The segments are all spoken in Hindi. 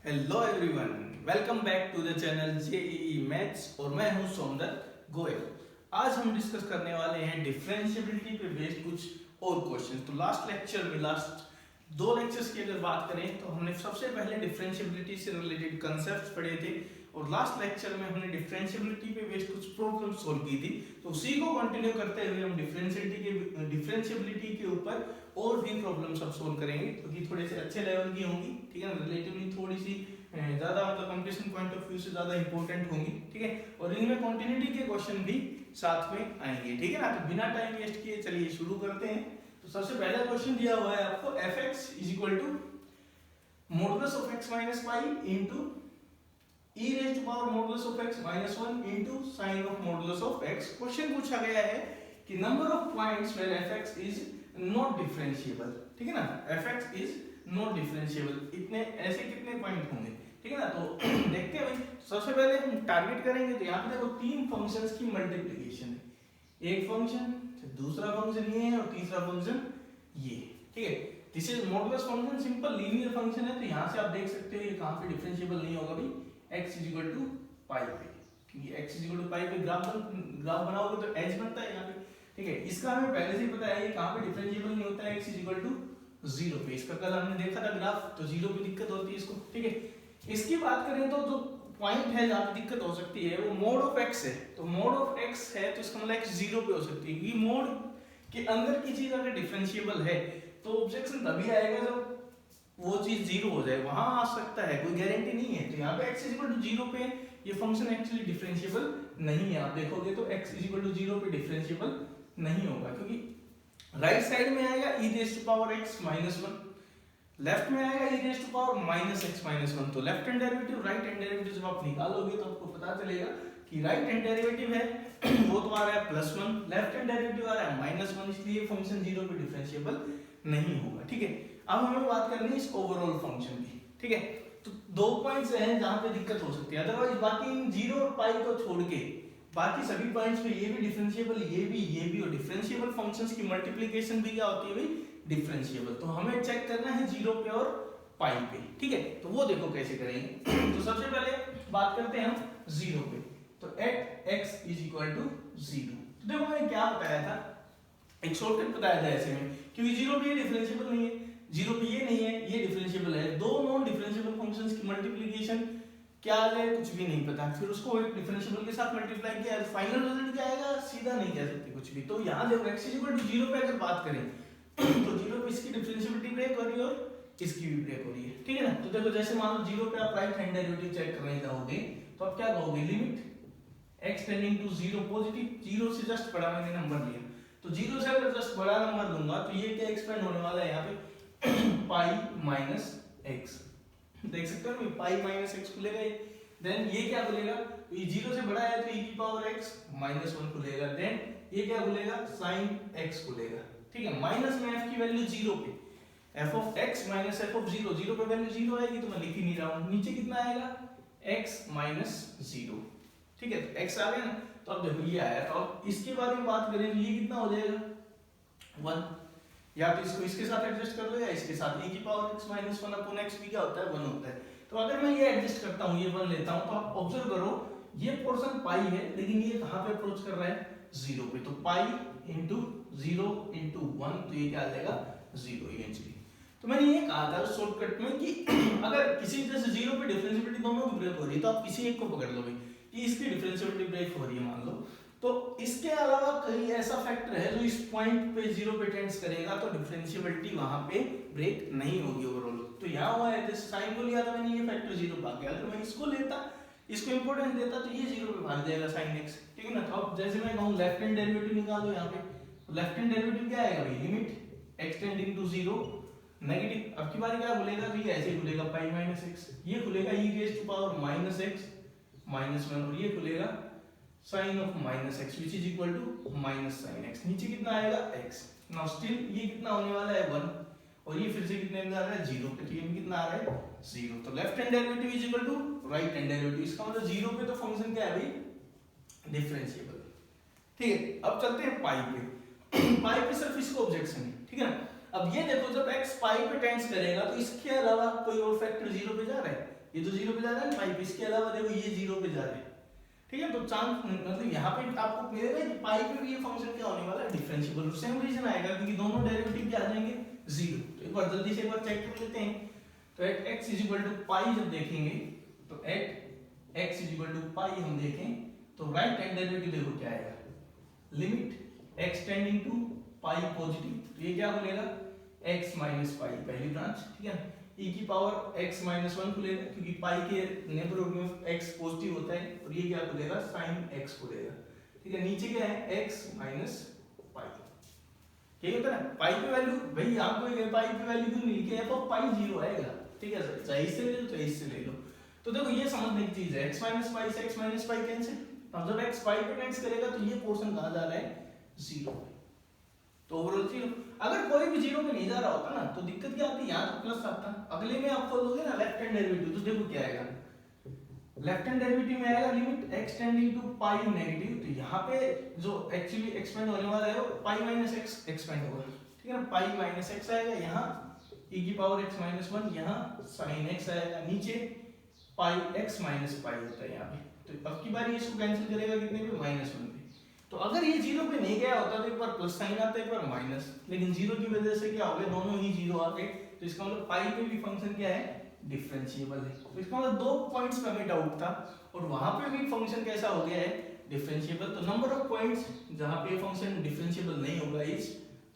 Hello everyone, welcome back to the channel JEE maths और मैं हूं सोमदत्त गोयल। आज हम डिस्कस करने वाले हैं डिफरेंशिएबिलिटी पे बेस्ड कुछ और क्वेश्चन। तो लास्ट दो लेक्चर्स की अगर बात करें तो हमने सबसे पहले डिफरेंशिएबिलिटी से रिलेटेड कंसेप्ट्स पढ़े थे और लास्ट लेक्चर में हमने डिफरेंशिएबिलिटी पे बेस्ड कुछ प्रॉब्लम सॉल्व की थी। तो उसी को कंटिन्यू करते हुए हम डिफरेंशिएबिलिटी के ऊपर और भी प्रॉब्लम्स अब सोल्व करेंगे क्योंकि थोड़े से अच्छे लेवल की होंगी, ठीक है ना। रिलेटिवली थोड़ी सी ज्यादा मतलब कंपटीशन पॉइंट ऑफ व्यू से ज्यादा इंपॉर्टेंट होंगी, ठीक है। और इनमें कंटिन्यूटी के क्वेश्चन भी साथ में आएंगे, ठीक है ना। तो बिना टाइम वेस्ट किए चलिए शुरू करते हैं। तो सबसे पहला क्वेश्चन दिया हुआ है आपको fx is equal to modulus of x minus pi into e raise to power modulus of x minus 1 into sine of modulus of x। Question पूछा गया है कि number of points where fx is not differentiable, ठीक है ना। fx इज नॉट डिफरेंशिएबल, इतने ऐसे कितने पॉइंट होंगे, ठीक है ना। तो देखते हैं भाई, सबसे पहले हम टारगेट करेंगे। तो यहाँ पे देखो तीन फंक्शंस की मल्टीप्लिकेशन है, एक फंक्शन, दूसरा फंक्शन ये है और तीसरा फंक्शन ये, ठीक है। This is modulus function, simple linear function है। तो यहाँ से आप देख सकते हो ये कहाँ पे डिफरेंशिएबल नहीं होगा भाई, x इज इक्वल टू पाई पे, क्योंकि x इज इक्वल टू पाई पे ग्राफ बनाओगे तो एज बनता है यहाँ पे, ठीक है। इसका हमें पहले से ही पता है ये कहाँ पे डिफरेंशिएबल नहीं होता है, x इज इक्वल टू 0 पे। इसका कल हमने देखा था ग्राफ, तो 0 पे दिक्कत होती है इसको, ठीक है। इसकी बात करें तो जो पॉइंट है जहाँ पे दिक्कत हो सकती है वो मोड ऑफ x है। तो मोड ऑफ x है तो इसका मतलब x 0 पे हो सकती है, क्योंकि मोड के अंदर की चीज अगर डिफरेंशिएबल है तो ऑब्जेक्शन तभी आएगा जब वो चीज 0 हो जाए, वहां आ सकता है, कोई गारंटी नहीं है। तो यहाँ पे x 0 पे ये फंक्शन एक्चुअली डिफरेंशिएबल नहीं है। आप देखोगे तो x 0 पे डिफरेंशिएबल नहीं होगा, क्योंकि राइट साइड में आएगा e raise to power x minus 1, left में आएगा e raise to power minus x minus 1। तो left hand derivative right hand derivative जब आप निकालोगे तो आपको पता चलेगा कि राइट हैंड डेरिवेटिव है वो तो आ रहा है +1, लेफ्ट हैंड डेरिवेटिव आ रहा है -1, इसलिए फंक्शन 0 पे डिफरेंशिएबल नहीं होगा, ठीक है। अब हमें बात करनी है इस ओवरऑल फंक्शन की, ठीक है। तो दो पॉइंट्स हैं जहां पे दिक्कत हो सकती है, अदरवाइज बाकी इन 0 और पाई को छोड़ के बाकी सभी पॉइंट्स पे ये भी डिफरेंशिएबल, ये भी और डिफरेंशिएबल फंक्शंस की मल्टीप्लिकेशन भी क्या होती है भाई, डिफरेंशिएबल। तो हमें चेक करना है 0 पे और पाई पे, ठीक है। तो वो देखो कैसे करेंगे। तो सबसे पहले बात करते हैं हम 0 पे। तो at x is equal to 0। तो देखो मैंने क्या बताया था, एक शॉर्टकट बताया था ऐसे में, क्योंकि 0 पे ये डिफरेंशिएबल नहीं है, 0 पे ये नहीं है, ये डिफरेंशिएबल है। दो नॉन डिफरेंशिएबल फंक्शंस की मल्टीप्लिकेशन क्या आ जाए कुछ भी नहीं पता, फिर उसको एक डिफरेंशिएबल के साथ मल्टीप्लाई किया, फाइनल रिजल्ट क्या आएगा सीधा नहीं कह सकते कुछ भी। तो यहाँ देखो x 0 पे अगर बात करें तो 0 पे इसकी डिफरेंशिएबिलिटी ब्रेक हो रही है और इसकी भी ब्रेक हो रही है, ठीक है ना। तो देखो जैसे मान लो 0 पे आप राइट हैंड डेरिवेटिव चेक करने जाओगे तो आप क्या कहोगे, limit x tending to 0 positive, 0 से जस्ट बड़ा मैंने नंबर लिया, तो 0 से अगर जस्ट बड़ा नंबर लूंगा तो ये क्या एक्सपेंड होने वाला है यहाँ पे पाई माइनस x, देख सकते हो ना, पाई माइनस x खुलेगा। देन ये क्या खुलेगा, ये 0 से बड़ा है तो e की पावर x माइनस 1 खुलेगा। देन ये क्या खुलेगा, साइन x खुलेगा, ठीक है। माइनस में f की वैल्यू 0 पे, f of x minus f of 0, 0 पे वैल्यू 0 आएगी तो मैं लिख ही नहीं रहा हूँ। नीचे कितना आएगा, x माइनस 0, ठीक है। तो x आ गया ना, तो अब देखो ये आया। तो अब इसके बारे में बात करें तो ये कितना हो जाएगा 1, या तो इसको इसके साथ एडजस्ट कर लो या इसके साथ, e की power x minus 1 upon x भी क्या होता है 1 होता है। तो अगर मैं ये एडजस्ट करता हूँ, ये 1 लेता हूँ, तो आप ऑब्जर्व करो ये पोर्शन पाई है लेकिन ये कहाँ पे अप्रोच कर रहा है 0 पे। तो पाई इंटू 0 इंटू 1, तो ये क्या आ जाएगा 0 इवेंचुअली। तो मैंने ये कहा था शॉर्टकट में कि अगर किसी तरह से 0 पे डिफरेंशिएबिलिटी दोनों की ब्रेक हो रही है तो आप किसी एक को पकड़ लो भाई कि इसकी डिफरेंशिएबिलिटी ब्रेक हो रही है मान लो, तो इसके अलावा कहीं ऐसा फैक्टर है जो इस पॉइंट पे 0 पे टेंड्स करेगा तो डिफरेंशिएबिलिटी वहां पे ब्रेक नहीं होगी ओवरऑल। तो यहाँ हुआ है जैसे साइन को लिया था मैंने, ये फैक्टर 0 भाग गया। अगर मैं इसको लेता, इसको इंपॉर्टेंस देता तो ये 0 पे भाग जाएगा साइन x, ठीक है ना। तो अब जैसे मैं कहूँ लेफ्ट हैंड डेरिवेटिव निकालो यहाँ पे, तो लेफ्ट हैंड डेरिवेटिव क्या आएगा भाई, limit x tending to 0 negative. अब की बार क्या खुलेगा, तो ये ऐसे खुलेगा पाई माइनस x, ये खुलेगा e raise to power minus x minus 1, और ये खुलेगा sine of minus x which is equal to minus sine x। नीचे कितना आएगा x। नाउ स्टिल ये कितना होने वाला है 1, और ये फिर से कितने में आ रहा है 0 पे, तो ये कितना आ रहा है 0। तो left hand derivative is equal to right hand derivative, इसका मतलब 0 पे तो फंक्शन क्या है भाई डिफरेंशिएबल, ठीक है। अब चलते हैं पाई पे। पाई पे सिर्फ इसको ऑब्जेक्शन है, ठीक है ना। अब ये देखो जब x पाई पे टेंड्स करेगा तो इसके अलावा कोई और फैक्टर 0 पे जा रहा है ये तो 0 पे जा रहा है पाई पे, इसके अलावा देखो ये 0 पे जा रहा है, ठीक है। तो चांस मतलब यहाँ पे आपको मिलेगा कि पाई पे भी ये फंक्शन क्या होने वाला है, डिफरेंशिएबल। सेम रीजन आएगा क्योंकि दोनों डेरिवेटिव क्या आ जाएंगे 0। तो एक बार जल्दी से एक बार चेक कर लेते हैं। तो at x is equal to pi जब देखेंगे, तो at x is equal to pi हम देखें तो राइट हैंड डेरिवेटिव देखो क्या आएगा, limit x tending to pi positive, तो ये क्या खुलेगा x माइनस पाई पहली ब्रांच, ठीक है। e की पावर x माइनस 1 खुलेगा क्योंकि पाई के नेबरहुड में x पॉजिटिव होता है, और ये क्या खुलेगा sin x खुलेगा, ठीक है। नीचे क्या है x माइनस पाई, ठीक है ना। पाई पे वैल्यू भाई आपको ये पाई पे वैल्यू क्यों नहीं लिखी है, तो पाई 0 आएगा, ठीक है सर। चाहे इससे ले लो चाहे इससे ले लो। तो देखो ये समझने की चीज है, x माइनस पाई से x माइनस पाई कैंसिल, अब जब x पाई पे टेंड्स करेगा तो ये पोर्शन कहां जा रहा है 0 पे, तो ओवरऑल 0। अगर कोई भी 0 पे नहीं जा रहा होता ना तो दिक्कत क्या आती, यहाँ तो प्लस आता, अगले में आप खोलोगे ना लेफ्ट हैंड डेरिवेटिव, तो देखो क्या आएगा, लेफ्ट हैंड डेरिवेटिव में आएगा limit x tending to pi negative, तो यहाँ पे जो एक्चुअली एक्सपेंड होने वाला है वो पाई माइनस x एक्सपेंड होगा, ठीक है ना। पाई माइनस x आएगा, यहाँ e की पावर x माइनस 1, यहाँ sin x आएगा, नीचे पाई x माइनस पाई होता है यहाँ पे। तो अब की बारी इसको कैंसिल करेगा कितने पे, माइनस 1 पे। तो अगर ये 0 पे नहीं गया होता तो एक बार प्लस साइन आता एक बार माइनस, लेकिन 0 की वजह से क्या हो गया, दोनों ही 0 आ गए। तो इसका मतलब पाई पे भी फंक्शन क्या है, डिफरेंशिएबल है। तो इसका मतलब 2 पॉइंट्स पे हमें डाउट था, और वहां पे भी फंक्शन कैसा हो गया है, डिफरेंशिएबल। तो नंबर ऑफ पॉइंट्स जहां पे फंक्शन डिफरेंशिएबल नहीं होगा इज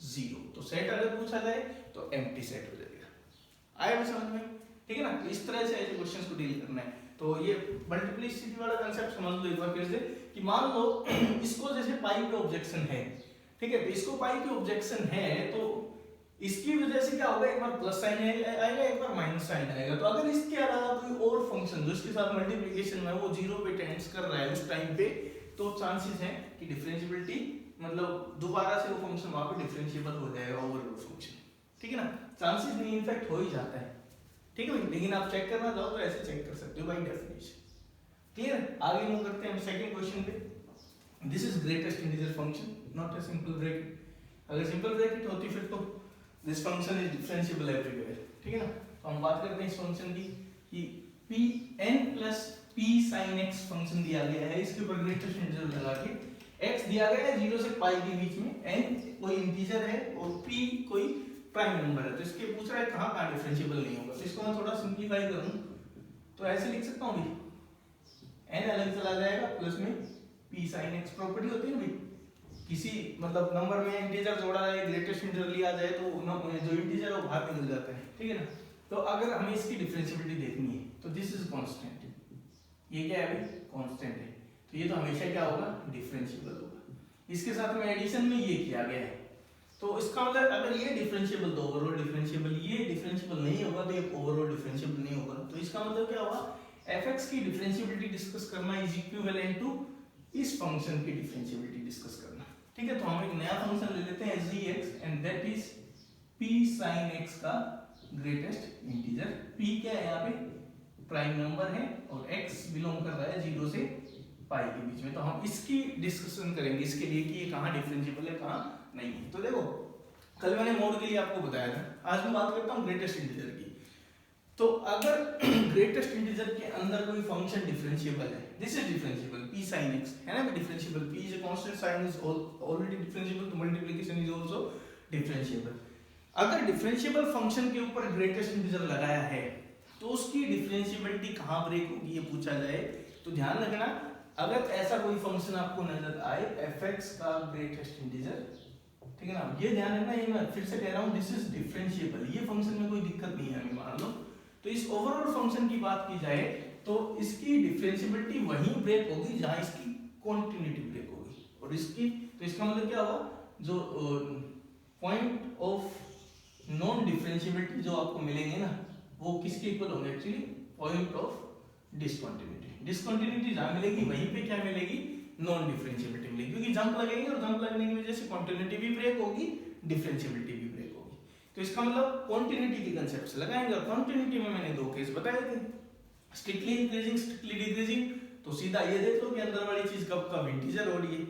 0। तो सेट अगर पूछा जाए तो एम्प्टी सेट हो जाएगा। आया समझ में, ठीक है ना। तो इस तरह से ऐसे क्वेश्चंस को डील करना है। तो ये मल्टीप्लिसिटी वाला कांसेप्ट समझ लो एक बार फिर से, कि मान लो इसको जैसे पाई पे ऑब्जेक्शन है, ठीक है, तो इसको पाई पे ऑब्जेक्शन है, तो इसकी वजह से क्या होगा, एक बार प्लस साइन आएगा एक बार माइनस साइन आएगा। तो अगर इसके अलावा कोई और फंक्शन जो इसके साथ मल्टीप्लिकेशन में वो 0 पे टेंड्स कर रहा है उस टाइम पे, तो चांसेस हैं कि डिफरेंशिएबिलिटी मतलब दोबारा से वो फंक्शन वहां पे डिफरेंशिएबल हो जाएगा ओवरऑल फंक्शन, ठीक है ना। चांसेस नहीं इनफैक्ट हो ही जाता है, ठीक है भाई। लेकिन आप चेक करना चाहो तो ऐसे चेक कर सकते हो बाय डेफिनेशन, क्लियर है। आगे मूव करते हैं हम सेकंड क्वेश्चन पे। This is greatest integer function, not a simple bracket. अगर सिंपल ब्रैकेट होती फिर तो this function is differentiable everywhere, ठीक है ना। तो हम बात करते हैं इस फंक्शन की कि pn plus p sin x function दिया गया है, इसके ऊपर ग्रेटेस्ट इंटीजर लगा के x दिया गया है 0 से पाई के बीच में, n कोई इंटीजर है और p कोई प्राइम नंबर है। तो इसके पूछ रहा है कहां कहां डिफरेंशिएबल नहीं होगा। तो इसको मैं थोड़ा सिंपलीफाई करूं तो ऐसे लिख सकता हूं भाई, n अलग चला जाएगा प्लस में p sin x प्रॉपर्टी होती है ना भाई, किसी मतलब नंबर में इंटीजर जोड़ा जाए, ग्रेटेस्ट इंटीजर लिया जाए तो जो इंटीजर है वो बाहर निकल जाता है, ठीक है ना। तो अगर हमें इसकी डिफरेंशिएबिलिटी देखनी है तो दिस इज कांस्टेंट, ये क्या है भाई, कांस्टेंट है, तो ये तो हमेशा क्या होगा, डिफरेंशिएबल होगा। इसके साथ में एडिशन में ये किया गया है, तो इसका मतलब अगर ये डिफरेंशिएबल तो ओवरऑल डिफरेंशिएबल, ये डिफरेंशिएबल नहीं होगा तो ये ओवरऑल डिफरेंशिएबल नहीं होगा। तो इसका मतलब क्या होगा, fx की डिफरेंशिएबिलिटी डिस्कस करना इज इक्विवेलेंट टू इस फंक्शन की डिफरेंशिएबिलिटी डिस्कस करना, ठीक है। तो हम एक नया फंक्शन ले लेते हैं gx and that is p sin x का ग्रेटेस्ट इंटीजर। p क्या है यहाँ पे, प्राइम नंबर है और x बिलोंग कर रहा है 0 से पाई के बीच में। तो हम इसकी डिस्कशन करेंगे इसके लिए कि ये कहाँ डिफरेंशिएबल है कहाँ नहीं है। तो देखो कल मैंने मोड के लिए आपको बताया था, आज मैं बात करता हूँ ग्रेटेस्ट इंटीजर की। तो अगर ग्रेटेस्ट इंटीजर के अंदर कोई फंक्शन डिफरेंशिएबल है, this is differentiable p sin x है ना, differentiable p is a constant, sin is already differentiable, तो मल्टीप्लिकेशन इज आल्सो डिफरेंशिएबल। अगर डिफरेंशिएबल फंक्शन के ऊपर ग्रेटेस्ट इंटीजर लगाया है तो उसकी डिफरेंशिएबिलिटी कहां ब्रेक होगी ये पूछा जाए तो ध्यान रखना, अगर ऐसा कोई फंक्शन आपको नजर आए fx का ग्रेटेस्ट इंटीजर, ठीक है ना, ये ध्यान रखना, ये मैं फिर से कह रहा हूं दिस इज डिफरेंशिएबल, ये फंक्शन में कोई दिक्कत नहीं है हमें मान लो। तो इस ओवरऑल फंक्शन की बात की जाए तो इसकी डिफरेंशिएबिलिटी वहीं ब्रेक होगी जहां इसकी कॉन्टिन्यूटी ब्रेक होगी, और इसकी तो इसका मतलब क्या होगा, जो पॉइंट ऑफ नॉन डिफरेंशिएबिलिटी जो आपको मिलेंगे ना वो किसके इक्वल होंगे, actually point of discontinuity. Discontinuity जहां मिलेगी वहीं पे क्या मिलेगी, नॉन डिफरेंशिएबिलिटी मिलेगी, क्योंकि जंप लगेंगे और जंप लगने की वजह से कॉन्टिन्यूटी भी ब्रेक होगी, डिफरेंशिएबिलिटी भी ब्रेक होगी। तो इसका मतलब कॉन्टिन्यूटी के कांसेप्ट से लगाएंगे, और कॉन्टिन्यूटी में मैंने दो केस बताए थे, स्ट्रिक्टली इंक्रीजिंग स्ट्रिक्टली डिक्रीजिंग। तो सीधा ये देख लो कि अंदर वाली चीज कब कब इंटीजर हो रही है,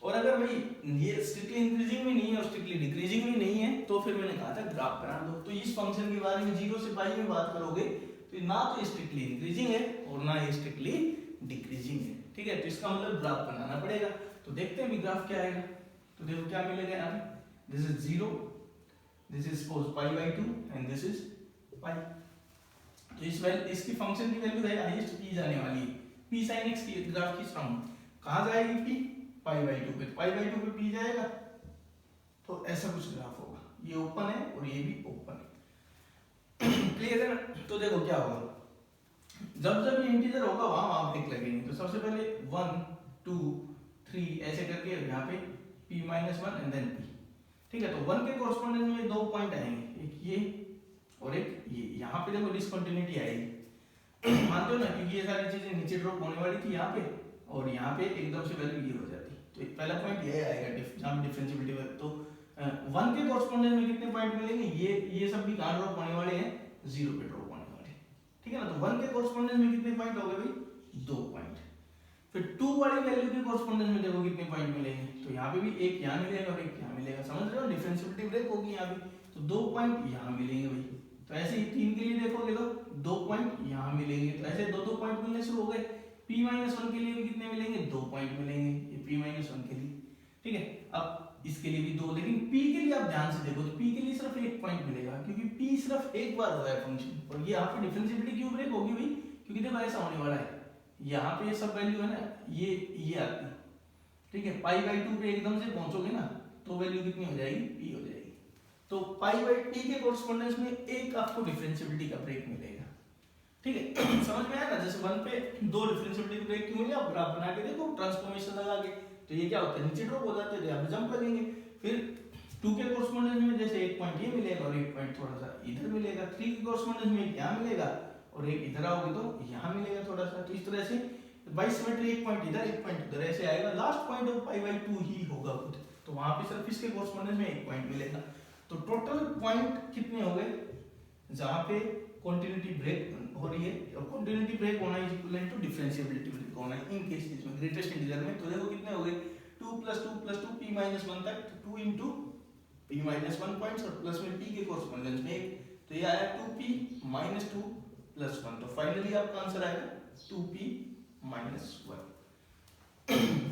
और अगर भाई ये स्ट्रिक्टली इंक्रीजिंग में नहीं है और स्ट्रिक्टली डिक्रीजिंग में नहीं है तो फिर मैंने कहा था ग्राफ बना दो। तो इस फंक्शन के बारे में 0 से पाई में बात करोगे तो ना तो स्ट्रिक्टली इंक्रीजिंग है और ना ये स्ट्रिक्टली डिक्रीजिंग है, ठीक है। तो इसका मतलब ग्राफ बनाना पड़ेगा। तो देखते हैं भी ग्राफ क्या आएगा। तो देखो क्या मिलेगा यहाँ पे, this is 0, this is suppose π/2 and this is pi. तो इसकी फंक्शन की वैल्यू है हाईएस्ट पी जाने वाली है, पी sin x की ग्राफ खींच रहा हूं, कहां जाएगी पी, π/2 पे, π/2 पे पी जाएगा। तो ऐसा कुछ ग्राफ होगा, ये ओपन है और ये भी ओपन है। क्लियर है ना। तो देखो क्या होगा, जब जब ये इंटीजर होगा वहां ब्रेक लगेंगे। तो सबसे पहले 1 2 3 ऐसे करके यहाँ पे p-1 एंड देन p, ठीक है। तो 1 के कोरस्पोंडेंस में दो पॉइंट आएंगे, एक ये और एक ये। यहाँ पे देखो डिसकंटिन्यूटी आएगी, मानते हो ना, क्योंकि ये सारी चीजें नीचे ड्रॉप होने वाली थी यहाँ पे, और यहाँ पे एकदम से वैल्यू ये हो जाती। तो पहला पॉइंट ये आएगा जहाँ पे डिफरेंशिएबिलिटी। तो 1 के कोरस्पोंडेंस में कितने पॉइंट मिलेंगे, ये सब भी कहाँ ड्रॉप होने वाले हैं, 0 पे ड्रॉप होने वाले, ठीक है ना। तो 1 के कोरस्पोंडेंस में कितने पॉइंट हो गए भाई, 2 पॉइंट। फिर 2 वाली वैल्यू के कोरस्पोंडेंस में देखो कितने पॉइंट मिलेंगे। तो यहाँ पे भी एक यहाँ मिलेगा और एक यहाँ मिलेगा, समझ रहे हो, डिफरेंशिएबिलिटी ब्रेक होगी यहाँ पे। तो 2 पॉइंट यहाँ मिलेंगे भाई। तो ऐसे ही 3 के लिए देखोगे तो 2 पॉइंट यहाँ मिलेंगे। तो ऐसे 2 पॉइंट मिलने शुरू हो गए। p-1 के लिए भी कितने मिलेंगे, 2 पॉइंट मिलेंगे, ये p-1 के लिए, ठीक है। अब इसके लिए भी 2, लेकिन p के लिए आप ध्यान से देखो तो p के लिए सिर्फ 1 पॉइंट मिलेगा, क्योंकि p सिर्फ एक बार हुआ है फंक्शन। और ये यहाँ पे डिफरेंशिएबिलिटी क्यों ब्रेक होगी भाई, क्योंकि देखो ऐसा होने वाला है, यहाँ पे ये सब वैल्यू है ना, ये आती है, ठीक है। π/2 पे एकदम से पहुंचोगे ना तो वैल्यू कितनी हो जाएगी, p हो जाएगी। तो π/t के कोरस्पोंडेंस में एक आपको डिफरेंशिएबिलिटी का ब्रेक मिलेगा, ठीक है। समझ में आया ना, जैसे 1 पे 2 डिफरेंशिएबिलिटी ब्रेक क्यों मिले, आप ग्राफ बना के देखो ट्रांसफॉर्मेशन लगा के। तो ये क्या होता है, नीचे ड्रॉप हो जाते हैं, यहाँ पे जंप लगेंगे। फिर 2 के कोरस्पोंडेंस में जैसे 1 पॉइंट ये मिलेगा और 1 पॉइंट थोड़ा सा इधर मिलेगा। 3 के कोरस्पोंडेंस में यहाँ मिलेगा और एक इधर आओगे तो यहाँ मिलेगा थोड़ा सा। तो इस तरह से बाई सिमेट्री 1 पॉइंट इधर 1 पॉइंट उधर ऐसे आएगा। लास्ट पॉइंट ऑफ π/2 ही होगा खुद, तो वहां पे सिर्फ इसके कोरस्पोंडेंस में 1 पॉइंट मिलेगा। तो टोटल पॉइंट कितने हो गए, जहां पे कंटिन्यूटी ब्रेक हो रही है, और कंटिन्यूटी ब्रेक होना is equivalent to differentiability break होना इन केसेस में, ग्रेटेस्ट इंटीजर में। तो देखो कितने हो गए, 2 + 2 + 2 p-1 तक, 2 * p-1 पॉइंट्स और प्लस में p के कोरस्पोंडेंस में 1। तो ये आया 2p - 2 + 1। तो फाइनली आपका आंसर आएगा 2p - 1।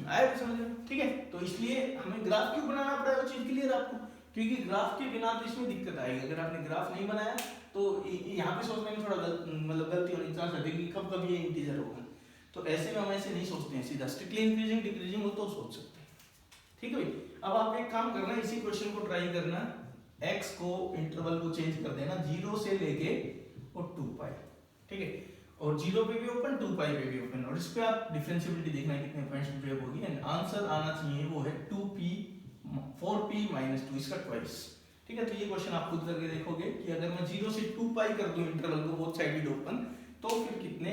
आया समझ में, ठीक है। तो इसलिए हमें ग्राफ क्यों बनाना पड़ा है, वो चीज क्लियर आपको, क्योंकि ग्राफ के बिना तो इसमें दिक्कत आएगी। अगर आपने ग्राफ नहीं बनाया तो यहाँ पे सोचने में थोड़ा गलती होने की चांस है कि कब कब ये इंटीजर होगा। तो ऐसे में हम ऐसे नहीं सोचते हैं, सीधा स्ट्रिक्टली इंक्रीजिंग डिक्रीजिंग हो तो सोच सकते हैं, ठीक है भाई। अब आप एक काम करना, इसी क्वेश्चन को ट्राई करना, x को इंटरवल को चेंज कर देना 0 से लेके और 2π, ठीक है। और 0 पे भी ओपन, 2π पे भी ओपन, और इस पे आप डिफरेंशिएबिलिटी देखना कितने पॉइंट्स ब्रेक होगी। एंड आंसर आना चाहिए वो है 4p - 2, इसका ट्वाइस, ठीक है। तो ये क्वेश्चन आप खुद करके देखोगे कि अगर मैं 0 से 2π कर दूं इंटरवल को बोथ साइडेड ओपन, तो फिर कितने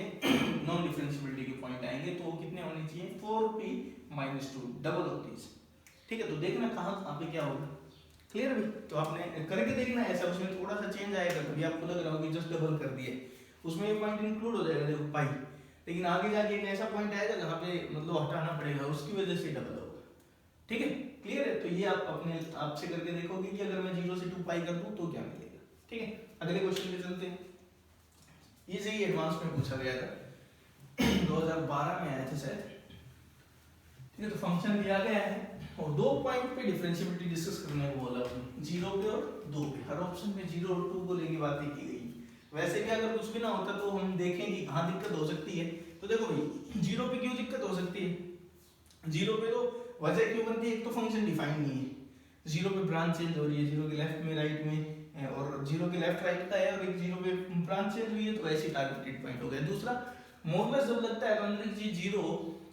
नॉन डिफरेंशिएबिलिटी के पॉइंट आएंगे। तो कितने होने चाहिए, 4p - 2, डबल होती है, ठीक है। तो देखना कहाँ पे क्या होगा, क्लियर है। तो आपने करके देखना ऐसा, उसमें थोड़ा सा चेंज आएगा, कभी आपको लग रहा होगा कि जस्ट डबल कर दिए, उसमें ये पॉइंट इंक्लूड हो जाएगा, देखो पाई, लेकिन आगे जाके एक ऐसा पॉइंट आएगा जहाँ पे मतलब हटाना पड़ेगा, उसकी वजह से डबल होगा, ठीक है। क्लियर है। तो ये आप अपने आपसे करके देखोगे कि अगर मैं 0 से 2π कर दूं तो क्या मिलेगा, ठीक है। अगले क्वेश्चन पे चलते हैं। ये सही एडवांस में पूछा गया था, 2012 में आया था शायद, ठीक है। तो फंक्शन दिया गया है और 2 पॉइंट पे डिफरेंशिएबिलिटी डिस्कस करने को बोला उसने, 0 पे और 2 पे। हर ऑप्शन में 0 और 2 को लेके बातें की गई। वैसे भी अगर कुछ भी ना होता तो हम देखें कि कहाँ दिक्कत हो सकती है। तो देखो भाई 0 पे क्यों दिक्कत हो सकती है, 0 पे तो वजह क्यों बनती है, एक तो फंक्शन डिफाइन नहीं है, 0 पे ब्रांच चेंज हो रही है, 0 के लेफ्ट में राइट में, और 0 के लेफ्ट राइट का है, और एक 0 पे ब्रांच चेंज हुई है, तो ऐसे टारगेटेड पॉइंट हो गया। दूसरा मॉडुलस जब लगता है तो अंदर की चीज 0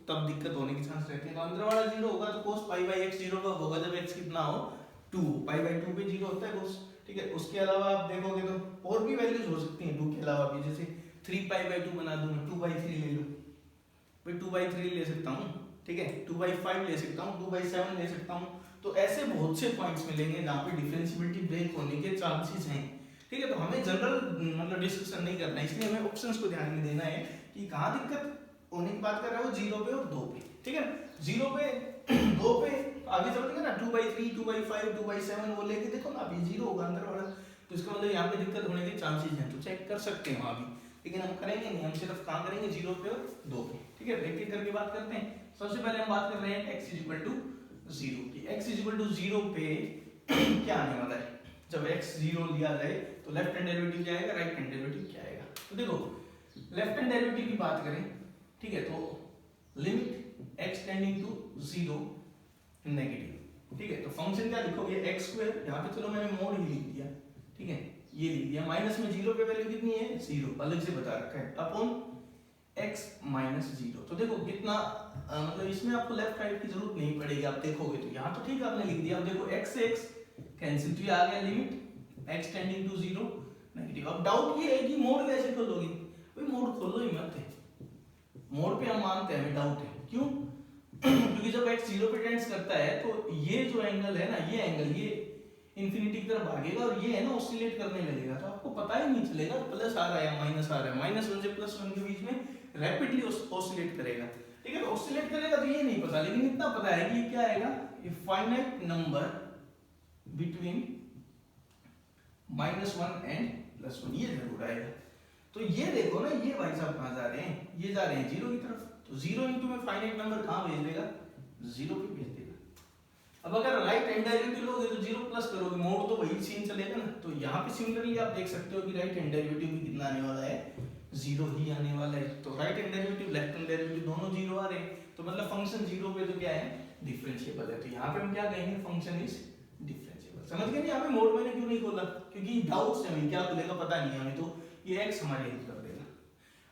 तब दिक्कत होने की चांस रहती है। तो अंदर वाला 0 होगा तो cos π/x 0 का होगा जब x कितना हो 2, π/2 पे 0 होता है cos, ठीक है। उसके अलावा आप देखोगे तो और भी वैल्यूज हो सकती हैं 2 के अलावा भी, जैसे 3π/2 बना दूं मैं, 2/3 ले लूं भाई, 2/3 ले सकता हूं, ठीक है, 2/5 ले सकता हूं, 2/7 ले सकता हूं। तो ऐसे बहुत से पॉइंट्स मिलेंगे जहां पे डिफरेंशिएबिलिटी ब्रेक होने के चांसेस हैं, ठीक है। तो हमें जनरल मतलब डिस्कशन नहीं करना है, इसलिए हमें ऑप्शंस को ध्यान में देना है कि कहां दिक्कत होने की बात कर रहा है, वो 0 पे और 2 पे, ठीक है। 0 पे 2 पे आगे चलते हैं ना, 2/3 2/5 2/7 वो लेके देखो ना, अभी 0 होगा अंदर वाला, तो इसका मतलब यहाँ पे दिक्कत होने के चांसेस हैं, तो चेक कर सकते हैं वहां भी। लेकिन हम करेंगे नहीं, हम सिर्फ कहाँ करेंगे 0 पे और 2 पे। ठीक है, एक एक करके बात करते हैं। सबसे पहले हम बात कर रहे हैं x इज इक्वल टू 0 की। x इज इक्वल टू 0 पे क्या आने वाला है? जब x 0 लिया जाए तो लेफ्ट हैंड डेरिवेटिव क्या आएगा, राइट हैंड डेरिवेटिव क्या आएगा? तो देखो लेफ्ट हैंड डेरिवेटिव की बात करें, ठीक है, तो limit x tending to 0 negative. ठीक है, तो फंक्शन क्या लिखोगे, x स्क्वायर, यहाँ पे चलो मैंने मोड ही लिख दिया, ठीक है, ये लिख दिया, माइनस में 0 पे वैल्यू कितनी है 0, अलग से बता रखा है, अपॉन x माइनस 0। तो देखो कितना मतलब इसमें आपको लेफ्ट राइट की जरूरत नहीं पड़ेगी, आप देखोगे तो यहाँ तो ठीक है आपने लिख दिया। अब देखो x से x कैंसिल, तो ये आ गया limit x tending to 0 negative. अब डाउट ये है कि मोड कैसे खोलोगे? भाई मोड खोलो ही मत है, मोड पे हम मानते हैं, हमें डाउट है, क्यों? क्योंकि जब x 0 पे टेंड्स करता है तो ये जो एंगल है ना, ये एंगल ये इंफिनिटी की तरफ भागेगा और ये है ना ऑसिलेट करने लगेगा, तो आपको पता ही नहीं चलेगा प्लस आ रहा है या माइनस आ रहा है। -1 से +1 के बीच में रैपिडली ऑसिलेट करेगा। ठीक है, तो ऑसिलेट करेगा तो ये नहीं पता, लेकिन इतना पता है कि ये क्या आएगा, a finite number between -1 and +1, ये जरूर आएगा। तो ये देखो ना, ये भाई साहब कहाँ जा रहे हैं, ये जा रहे हैं 0 की तरफ, तो 0 इंटू में फाइनाइट नंबर कहाँ भेज देगा, 0 पे भेज देगा। अब अगर राइट हैंड डेरिवेटिव लोगे तो 0 प्लस करोगे, मोड तो वही सीन चलेगा ना। तो यहाँ पे सिमिलरली आप देख सकते हो कि राइट हैंड डेरिवेटिव भी कितना आने वाला है, 0 ही आने वाला है। तो right hand derivative left hand derivative दोनों 0 आ रहे हैं, तो मतलब फंक्शन 0 पे तो क्या है, डिफरेंशिएबल है। तो यहाँ पे हम क्या कहेंगे, फंक्शन इज डिफरेंशिएबल। समझ गए? नहीं, यहाँ पे मोड मैंने क्यों नहीं खोला, क्योंकि डाउट्स है, क्या खुलेगा पता नहीं हमें, तो ये x हमारी हेल्प कर देगा।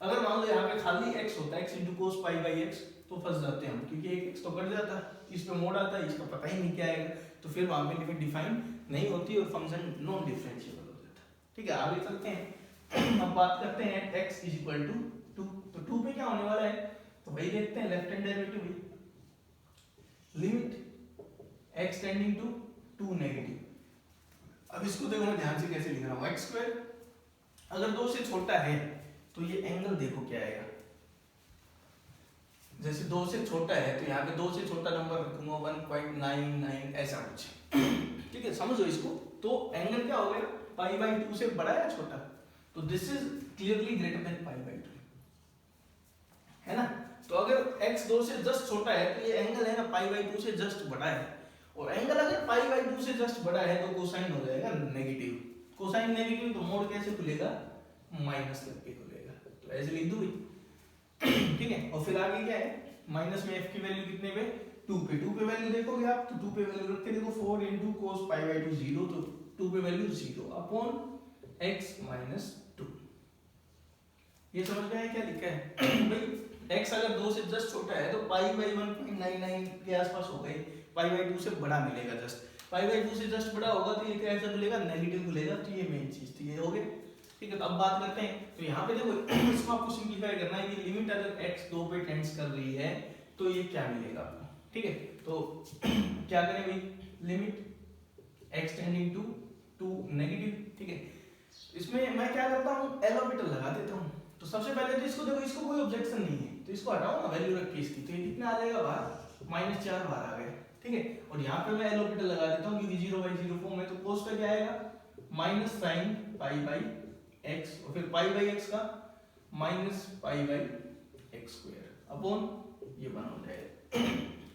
अगर मान लो यहाँ पे खाली x होता है, x into cos pi by x, तो फंस जाते हैं हम, क्योंकि एक x तो कट जाता है, इस पे मोड आता है, इसका पता ही नहीं क्या आएगा, तो फिर वहां पे लिमिट डिफाइन नहीं होती और फंक्शन नॉन डिफरेंशिएबल हो जाता है। ठीक है, आगे चलते हैं। अब बात करते हैं x इज इक्वल टू 2, तो 2 पे क्या होने वाला है, तो वही देखते हैं, left hand derivative, limit x tending to 2 negative. अब इसको देखो मैं ध्यान से कैसे लिख रहा हूँ, x स्क्वायर अगर 2 से छोटा है तो ये एंगल देखो क्या आएगा, जैसे 2 से छोटा है तो यहाँ पे 2 से छोटा नंबर रखूंगा 1.99 ऐसा कुछ। ठीक है, समझो इसको। तो एंगल क्या हो गया, पाई बाई 2 से बड़ा या छोटा, तो this is clearly greater than pi by 2, है ना। तो अगर x 2 से जस्ट छोटा है तो ये एंगल है ना पाई बाई 2 से जस्ट बड़ा है, और एंगल अगर पाई बाई 2 से जस्ट बड़ा है तो कोसाइन हो जाएगा नेगेटिव। कोसाइन नेगेटिव तो मोड कैसे खुलेगा, माइनस करके खुलेगा, तो ऐसे लिख दो भाई। ठीक है, और फिर आगे क्या है, माइनस में f की वैल्यू कितने पे, 2 पे। 2 पे वैल्यू देखोगे आप तो 2 पे वैल्यू रख के देखो, 4 into cos pi by 2 0, तो 2 पे वैल्यू 0 अपॉन x minus 2। ये समझ में आया क्या लिखा है भाई, x अगर 2 से जस्ट छोटा है तो पाई बाई 1.99 के आसपास हो गए, पाई बाई 2 से बड़ा मिलेगा, जस्ट पाई बाई 2 से जस्ट बड़ा होगा तो ये कैसा खुलेगा, नेगेटिव खुलेगा। तो ये मेन चीज थी, ये हो गया। ठीक है, तो अब बात करते हैं, तो यहाँ पे देखो इसको आपको सिंपलीफाई करना है कि लिमिट अगर x 2 पे टेंड्स कर रही है तो ये क्या मिलेगा आपको। ठीक है, तो क्या करें भाई, limit x tending to 2 negative. ठीक है, इसमें मैं क्या करता हूँ, एल ऑर्बिटल लगा देता हूँ। तो सबसे पहले तो इसको देखो, इसको कोई ऑब्जेक्शन नहीं है, तो इसको हटाओ ना, वैल्यू रख के इसकी, तो ये कितना आ जाएगा बाहर, -4 बाहर आ गया। ठीक है, और यहाँ पे मैं एल ऑर्बिटल लगा देता हूँ क्योंकि 0/0 फॉर्म है, तो cos का क्या आएगा, minus sine pi by x, और फिर पाई बाई x का minus pi by x square upon ये बना हो जाएगा।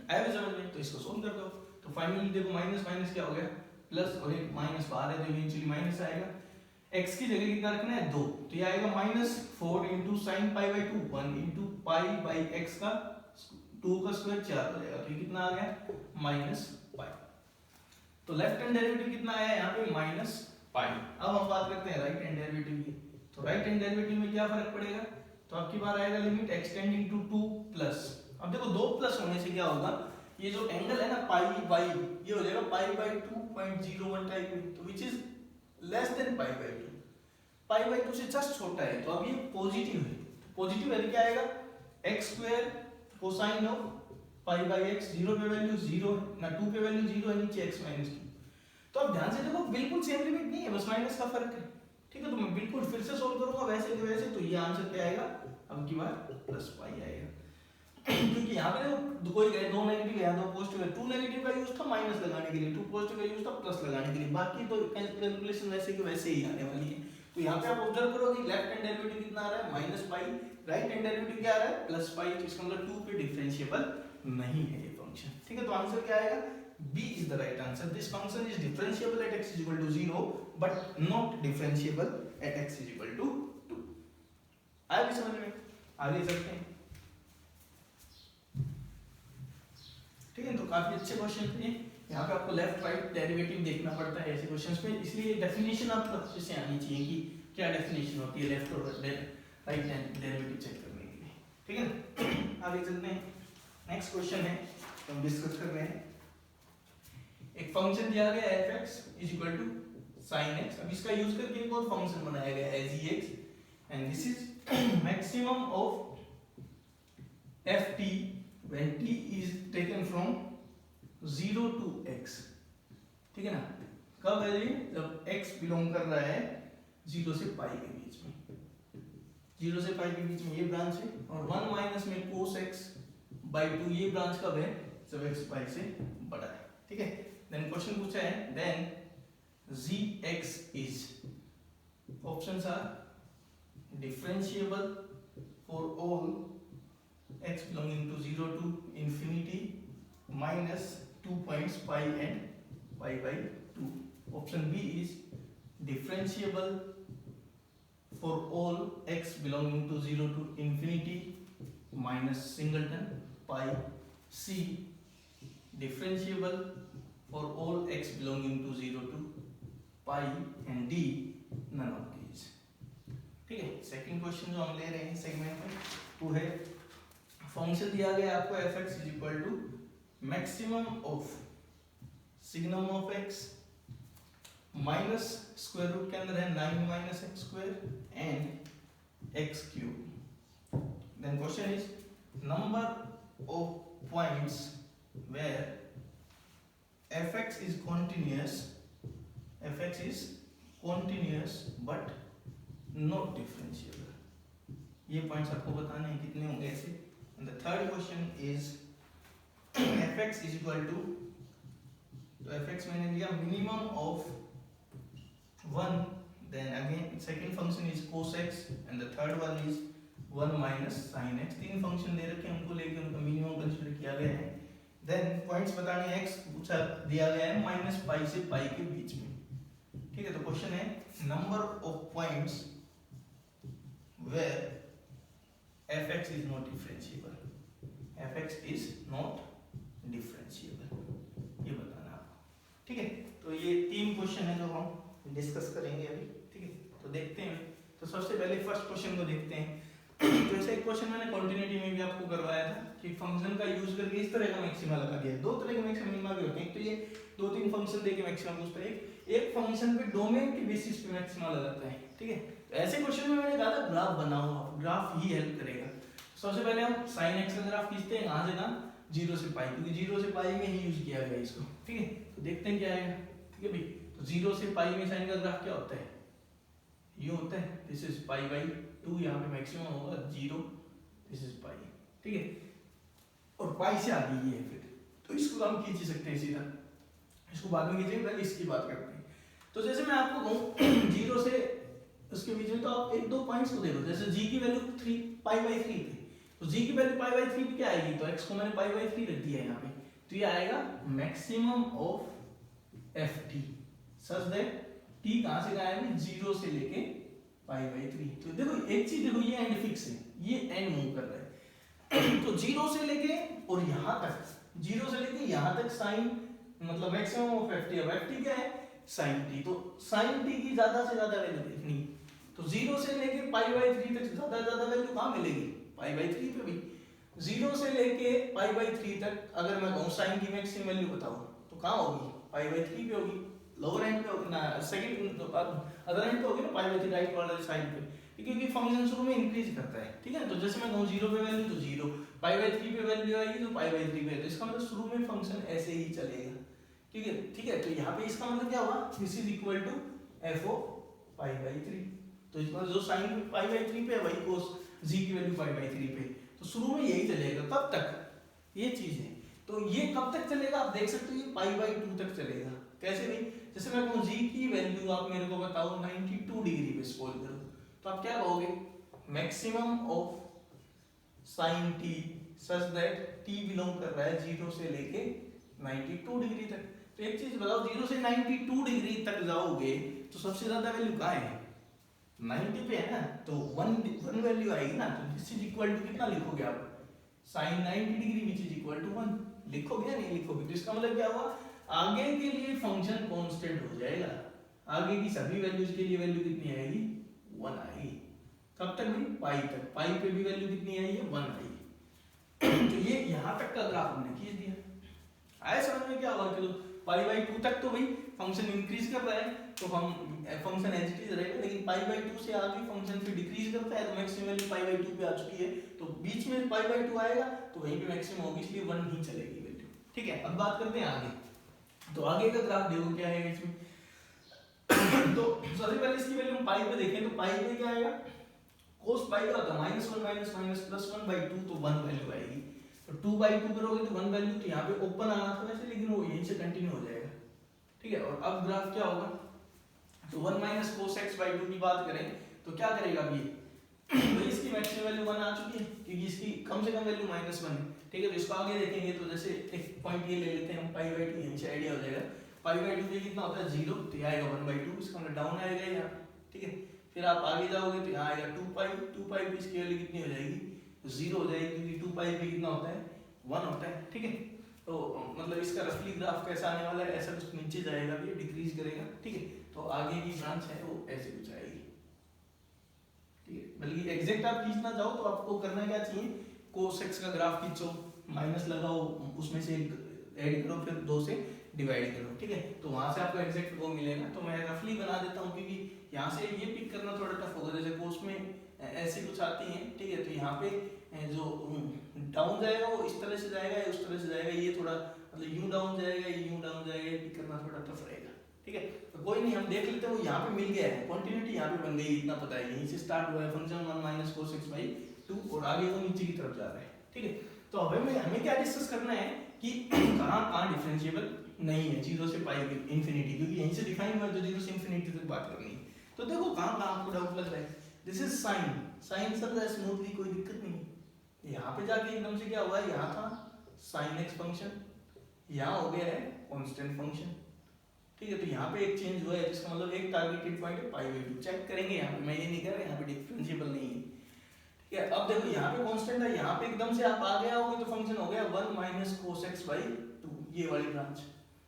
आया समझ में? तो इसको सोल्व कर दो, तो फाइनली देखो माइनस माइनस क्या हो गया, प्लस, और एक माइनस बाहर है तो इवेंचुअली माइनस आएगा। x की जगह कितना रखना है, 2, तो ये आएगा -4 into sin pi by 2, 1 into pi by x का 2 का स्क्वायर 4 हो जाएगा, तो ये कितना आ गया, -पाई। तो लेफ्ट हैंड डेरिवेटिव कितना आया यहाँ पे, -पाई। अब हम बात करते हैं राइट हैंड डेरिवेटिव की। तो राइट हैंड डेरिवेटिव में क्या फर्क पड़ेगा, तो आपकी बार आएगा limit x tending to 2 plus. अब देखो 2 प्लस होने से क्या होगा, ये जो एंगल है ना पाई बाई, ये हो जाएगा पाई बाई 2.01 टाइप में, तो which is less than pi by 2। Pi by 2 से जस्ट छोटा है, तो अब ये पॉजिटिव है, तो पॉजिटिव है तो क्या आएगा, x square cosine of pi by x, 0 पे वैल्यू 0 ना, 2 पे वैल्यू 0 है, नीचे x -2। तो अब ध्यान से देखो, बिल्कुल सेम लिमिट नहीं है, बस माइनस का फर्क है। ठीक है, तो मैं बिल्कुल फिर से सोल्व करूंगा वैसे के वैसे, तो ये आंसर क्या आएगा, अब की बार +पाई आएगा। क्योंकि यहाँ पे देखो कोई गए, 2 नेगेटिव है, 2 पॉजिटिव है, 2 नेगेटिव का यूज था माइनस लगाने के लिए, 2 पॉजिटिव का यूज था प्लस लगाने के लिए, बाकी तो कैलकुलेशन वैसे के वैसे ही आने वाली है। तो यहाँ पे आप ऑब्जर्व करोगे लेफ्ट हैंड डेरिवेटिव कितना आ रहा है minus pi, right hand derivative क्या आ रहा है प्लस पाई, तो इसका मतलब 2 पे डिफरेंशिएबल नहीं है ये फंक्शन। ठीक है, तो आंसर क्या आएगा, B is the right answer. This function is differentiable at x is equal to 0 but not differentiable at x is equal to 2। आगे समझ में, आगे चलते हैं। ठीक है, तो काफी अच्छे क्वेश्चन थे। यहाँ पे आपको लेफ्ट राइट डेरिवेटिव देखना पड़ता है ऐसे क्वेश्चंस में, इसलिए डेफिनेशन आपको अच्छे से आनी चाहिए कि क्या डेफिनेशन होती है लेफ्ट और राइट डेरिवेटिव चेक करने के लिए। ठीक है, आगे चलते हैं। नेक्स्ट क्वेश्चन है तो हम डिस्कस कर रहे हैं। एक फंक्शन दिया गया है f(x) is equal to sin x। अब इसका यूज करके एक और फंक्शन बनाया गया है g(x) and this is maximum of ft when t is taken from 0 to x। ठीक है ना, कब है ये, जब x बिलोंग कर रहा है 0 से पाई के बीच में, 0 से पाई के बीच में ये ब्रांच है, और 1 माइनस में cos x बाई 2 ये ब्रांच कब है, जब x पाई से बड़ा है। ठीक है, देन क्वेश्चन पूछा है then gx is, options are differentiable for all x belonging to 0 to infinity minus 2 points pi and pi by 2. Option B is differentiable for all x belonging to 0 to infinity minus singleton pi. C differentiable for all x belonging to 0 to pi and D none of these। ठीक है, सेकंड क्वेश्चन जो हम ले रहे हैं सेगमेंट में वो है फंक्शन दिया गया आपको f(x) is equal to maximum of signum of x minus square root के अंदर है 9 minus x square and x cube. Then question is number of points where f(x) is continuous, f(x) is continuous but not differentiable. ये पॉइंट्स आपको बताने हैं कितने होंगे ऐसे। And the third question is f(x) is equal to, तो f(x) मैंने लिया minimum of 1, then again second function is cos x and the third one is 1 minus sin x। तीन फंक्शन दे रखे हैं, उनको लेके उनका मिनिमम कंसीडर किया गया है। देन पॉइंट्स बताने हैं, x पूछा दिया गया है माइनस पाई से पाई के बीच में। ठीक है, तो क्वेश्चन है number of points where f(x) is not differentiable, f(x) is not differentiable, ये बताना आपको। ठीक है, तो ये तीन क्वेश्चन है जो हम डिस्कस करेंगे अभी। ठीक है, तो देखते हैं। तो सबसे पहले फर्स्ट क्वेश्चन को देखते हैं। तो ऐसा एक क्वेश्चन मैंने क्वांटिटी में भी आपको करवाया था कि फंक्शन का यूज करके इस तरह का मैक्सिमा लगा दिया है। दो तरह के मैक्सिमा मिनिमा भी होते हैं, तो ये दो तीन फंक्शन देके मैक्सिमा पूछता है, एक फंक्शन पे डोमेन के बेसिस पे मैक्सिमा लगाता है। ठीक है, तो ऐसे क्वेश्चन में मैंने कहा था ग्राफ बनाओ, ग्राफ ही हेल्प करेगा। सबसे पहले हम sin x का ग्राफ खींचते हैं, कहां से ना 0 से पाई, क्योंकि 0 से पाई में ही यूज किया गया इसको। ठीक है, तो देखते हैं क्या आएगा। ठीक है भाई, तो 0 से पाई में sin का ग्राफ क्या होता है, ये होता है दिस इज पाई बाई 2, यहाँ पे मैक्सिमम होगा 0, दिस इज पाई। ठीक है, और पाई से आगे ये है फिर, तो इसको हम खींच सकते हैं सीधा, इसको बाद में खींचेंगे, पहले इसकी बात करते हैं। तो जैसे मैं आपको कहूँ 0 से उसके बीच में, तो आप एक दो पॉइंट्स को देखो, जैसे g की वैल्यू 3 पाई बाई 3 थी, तो g की वैल्यू पाई बाई 3 पे क्या आएगी, तो x को मैंने पाई बाई 3 रख दिया है यहाँ पे, तो ये आएगा maximum of ft such that t कहां से कहां है, 0 से लेके पाई बाई 3। तो देखो एक चीज देखो, ये एंड फिक्स है, ये एंड मूव कर रहा है तो 0 से लेके और यहां तक, 0 से लेके यहां तक साइन मतलब मैक्सिमम ऑफ ft। अब ft क्या है, sin t, तो sin t की ज्यादा से ज्यादा वैल्यू देखनी, तो 0 से लेके पाई बाई 3 तक ज्यादा ज्यादा वैल्यू कहां मिलेगी, पाई बाई 3 पे भी। 0 से लेके पाई बाई 3 तक अगर मैं कहूं sin की मैक्सिमम वैल्यू बताओ तो कहां होगी, पाई बाई 3 पे होगी, लोअर एंड पे होगी ना, सेकंड अदर एंड पे होगी ना, पाई बाई 3 राइट वाले साइड पे, क्योंकि फंक्शन शुरू में इंक्रीज करता है। ठीक है, तो जैसे मैं कहूं 0 पे वैल्यू तो 0, पाई बाई 3 पे वैल्यू आएगी तो पाई बाई 3 पे, तो इसका मतलब शुरू में फंक्शन ऐसे ही चलेगा। ठीक है, ठीक है, तो यहाँ पे इसका मतलब क्या हुआ, this is equal to f of pi by 3, तो इसका जो sin पाई बाई 3 पे है वही cos g की वैल्यू पाई बाई 3 पे, तो शुरू में यही चलेगा तब तक ये चीज है। तो ये कब तक चलेगा आप देख सकते हो, ये पाई बाई 2 तक चलेगा। कैसे भाई, जैसे मैं कहूँ g की वैल्यू आप मेरे को बताओ 92 92 डिग्री पे स्क्रॉल करो तो आप क्या कहोगे, maximum of sine T such that T belong कर रहा है 0 से लेके 92 डिग्री तक। तो एक चीज बताओ, 0 से 92 डिग्री तक जाओगे तो सबसे ज्यादा वैल्यू कहाँ है, 90 पे है ना, तो वन वैल्यू आएगी ना। तो दिस इज इक्वल टू कितना लिखोगे आप, sine 90 degree which is equal to 1 लिखोगे या नहीं लिखोगे। तो इसका मतलब क्या हुआ, आगे के लिए फंक्शन कांस्टेंट हो जाएगा, आगे की सभी वैल्यूज के लिए वैल्यू कितनी आएगी, 1 आएगी। कब तक भाई, पाई तक, पाई पे भी वैल्यू कितनी आई है, 1 आएगी। तो ये यहाँ तक का ग्राफ हमने खींच दिया। आया समझ में क्या हुआ कि पाई बाई 2 तक तो भाई फंक्शन इंक्रीज कर रहा है तो हम फंक्शन एज इट इज रहेगा, लेकिन पाई बाई 2 से आगे फंक्शन फिर डिक्रीज करता है तो मैक्सिमम वैल्यू पाई बाई 2 पे आ चुकी है, तो बीच में पाई बाई 2 आएगा तो वहीं पे मैक्सिमम होगी, इसलिए 1 ही चलेगी वैल्यू। ठीक है, अब बात करते हैं आगे। तो आगे का ग्राफ देखो क्या है इसमें। तो सबसे पहले इसकी वैल्यू हम पाई पे देखें तो पाई पे क्या आएगा, cos पाई का होता है -1 माइनस माइनस प्लस 1/2 तो 1 वैल्यू आएगी। तो 2/2 करोगे तो 1 वैल्यू, तो यहाँ पे ओपन आना था वैसे, लेकिन वो यहीं से कंटिन्यू हो जाएगा। ठीक है, और अब ग्राफ क्या होगा, तो 1 माइनस cos x/2 की बात करें तो क्या करेगा अभी, तो इसकी मैक्सिमम वैल्यू 1 आ चुकी है क्योंकि इसकी कम से कम वैल्यू -1 है। ठीक है, तो इसको आगे देखेंगे तो जैसे एक पॉइंट ये ले लेते हैं हम, पाई/2 यहीं से आइडिया हो जाएगा। पाई/2 पे कितना होता है 0, तो ये आएगा 1/2, इसका मतलब डाउन आएगा यहाँ। ठीक है, फिर आप आगे जाओगे तो यहाँ आएगा 2 पाई पे इसकी वैल्यू कितनी हो जाएगी, 0 हो जाएगी क्योंकि 2 पाई पे कितना होता है, 1 होता है। ठीक है, तो मतलब इसका रफली ग्राफ कैसा आने वाला है, ऐसा कुछ नीचे जाएगा, ये डिक्रीज करेगा। ठीक है, तो आगे की ब्रांच है वो ऐसे कुछ आएगी। ठीक है, बल्कि एग्जैक्ट आप खींचना चाहो तो आपको करना क्या चाहिए, cos x का ग्राफ खींचो, माइनस लगाओ, उसमें से ऐड करो, फिर 2 से डिवाइड करो। ठीक है, तो वहां से आपको एग्जैक्ट वो मिलेगा। तो मैं रफली बना देता हूँ क्योंकि यहाँ से ये पिक करना थोड़ा टफ होगा, जैसे कोस में ऐसी कुछ आती है। ठीक है, तो यहाँ पे जो डाउन जाएगा वो इस तरह से जाएगा या उस तरह से जाएगा, ये थोड़ा मतलब यूं डाउन जाएगा, ये यूं डाउन जाएगा, ये पिक करना थोड़ा टफ रहेगा। ठीक है, तो कोई नहीं, हम देख लेते हैं। वो यहाँ पे मिल गया है, कंटिन्यूटी यहाँ पे बन गई, इतना पता है, यहीं से स्टार्ट हुआ है फंक्शन 1 माइनस cos x/2 और आगे वो नीचे की तरफ जा रहा है। ठीक है, तो अब हमें क्या डिस्कस करना है कि कहाँ डिफरेंशिएबल नहीं है 0 से पाई इंफिनिटी, क्योंकि यहीं से डिफाइन हुआ है तो 0 से इंफिनिटी तक बात करनी है। तो देखो कहाँ आपको डाउट लग रहा है, दिस इज साइन, साइन चल रहा है स्मूथली, कोई दिक्कत नहीं। यहाँ पे जाके एकदम से क्या हुआ है, यहाँ था साइन x फंक्शन, यहाँ हो गया है कांस्टेंट फंक्शन। ठीक है, तो यहाँ पे एक चेंज हुआ है, जिसका मतलब एक टारगेटेड पॉइंट है पाई/2। चेक करेंगे यहाँ पे, मैं ये नहीं कह रहा यहाँ पे डिफरेंशिएबल नहीं है। ठीक है, अब देखो यहाँ पे कांस्टेंट है, यहाँ पे एकदम से आप आ गया होगे तो फंक्शन हो गया 1 माइनस cos x/2, ये वाली ब्रांच।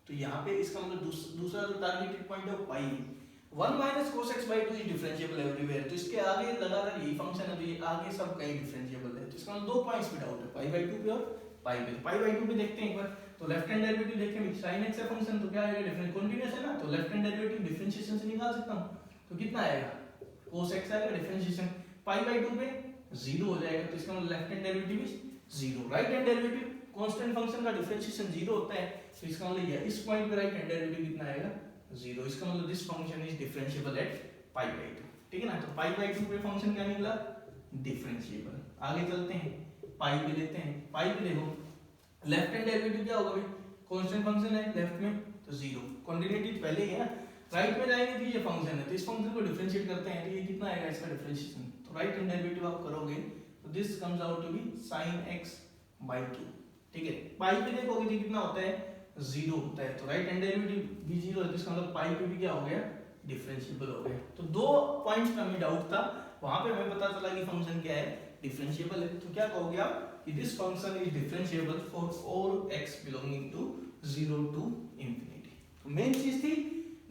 तो यहाँ पे इसका मतलब दूसरा जो टारगेटेड पॉइंट है वो पाई है। 1 minus cos x/2 is differentiable everywhere, तो इसके आगे लगातार यही फंक्शन है, तो ये आगे सब कहीं डिफरेंशिएबल है। तो इसका मतलब 2 पॉइंट्स पे डाउट है, पाई/2 पे और पाई पे। पाई/2 पे देखते हैं एक बार, तो लेफ्ट हैंड डेरिवेटिव देखें, sin x है फंक्शन, तो क्या आएगा, डिफरेंट कंटीन्यूअस है ना, तो लेफ्ट हैंड डेरिवेटिव डिफरेंशिएशन से निकाल सकता हूं, तो कितना आएगा, cos x आएगा डिफरेंशिएशन, पाई/2 पे 0 हो जाएगा, तो इसका मतलब left hand derivative is 0। Right hand derivative constant function का डिफरेंशिएशन 0 होता है, तो इसका मतलब ये इस पॉइंट पे राइट हैंड डेरिवेटिव कितना आएगा, 0। इसका मतलब this function is differentiable at पाई/2। ठीक है ना, तो पाई/2 पे फंक्शन क्या निकला, डिफरेंशिएबल। आगे चलते हैं, पाई पे लेते हैं। पाई पे देखो लेफ्ट हैंड डेरिवेटिव क्या होगा भाई, कांस्टेंट फंक्शन है लेफ्ट में तो 0, कंटिन्यूटी पहले ही है ना। राइट में जाएंगे तो ये फंक्शन है, तो इस फंक्शन को डिफरेंशिएट करते हैं तो ये कितना आएगा इसका डिफरेंशिएशन, तो राइट हैंड डेरिवेटिव आप करोगे तो this comes out to be sin x/2। ठीक है, पाई पे देखोगे तो कितना होता है, 0 होता है, तो राइट हैंड डेरिवेटिव भी 0 है, तो इसका मतलब पाई पे भी क्या हो गया, डिफरेंशिएबल हो गया। तो 2 पॉइंट्स पे हमें डाउट था, वहां पे हमें पता चला कि फंक्शन क्या है, डिफरेंशिएबल है। तो क्या कहोगे आप कि this function is differentiable for all x belonging to 0 to infinity. तो मेन चीज थी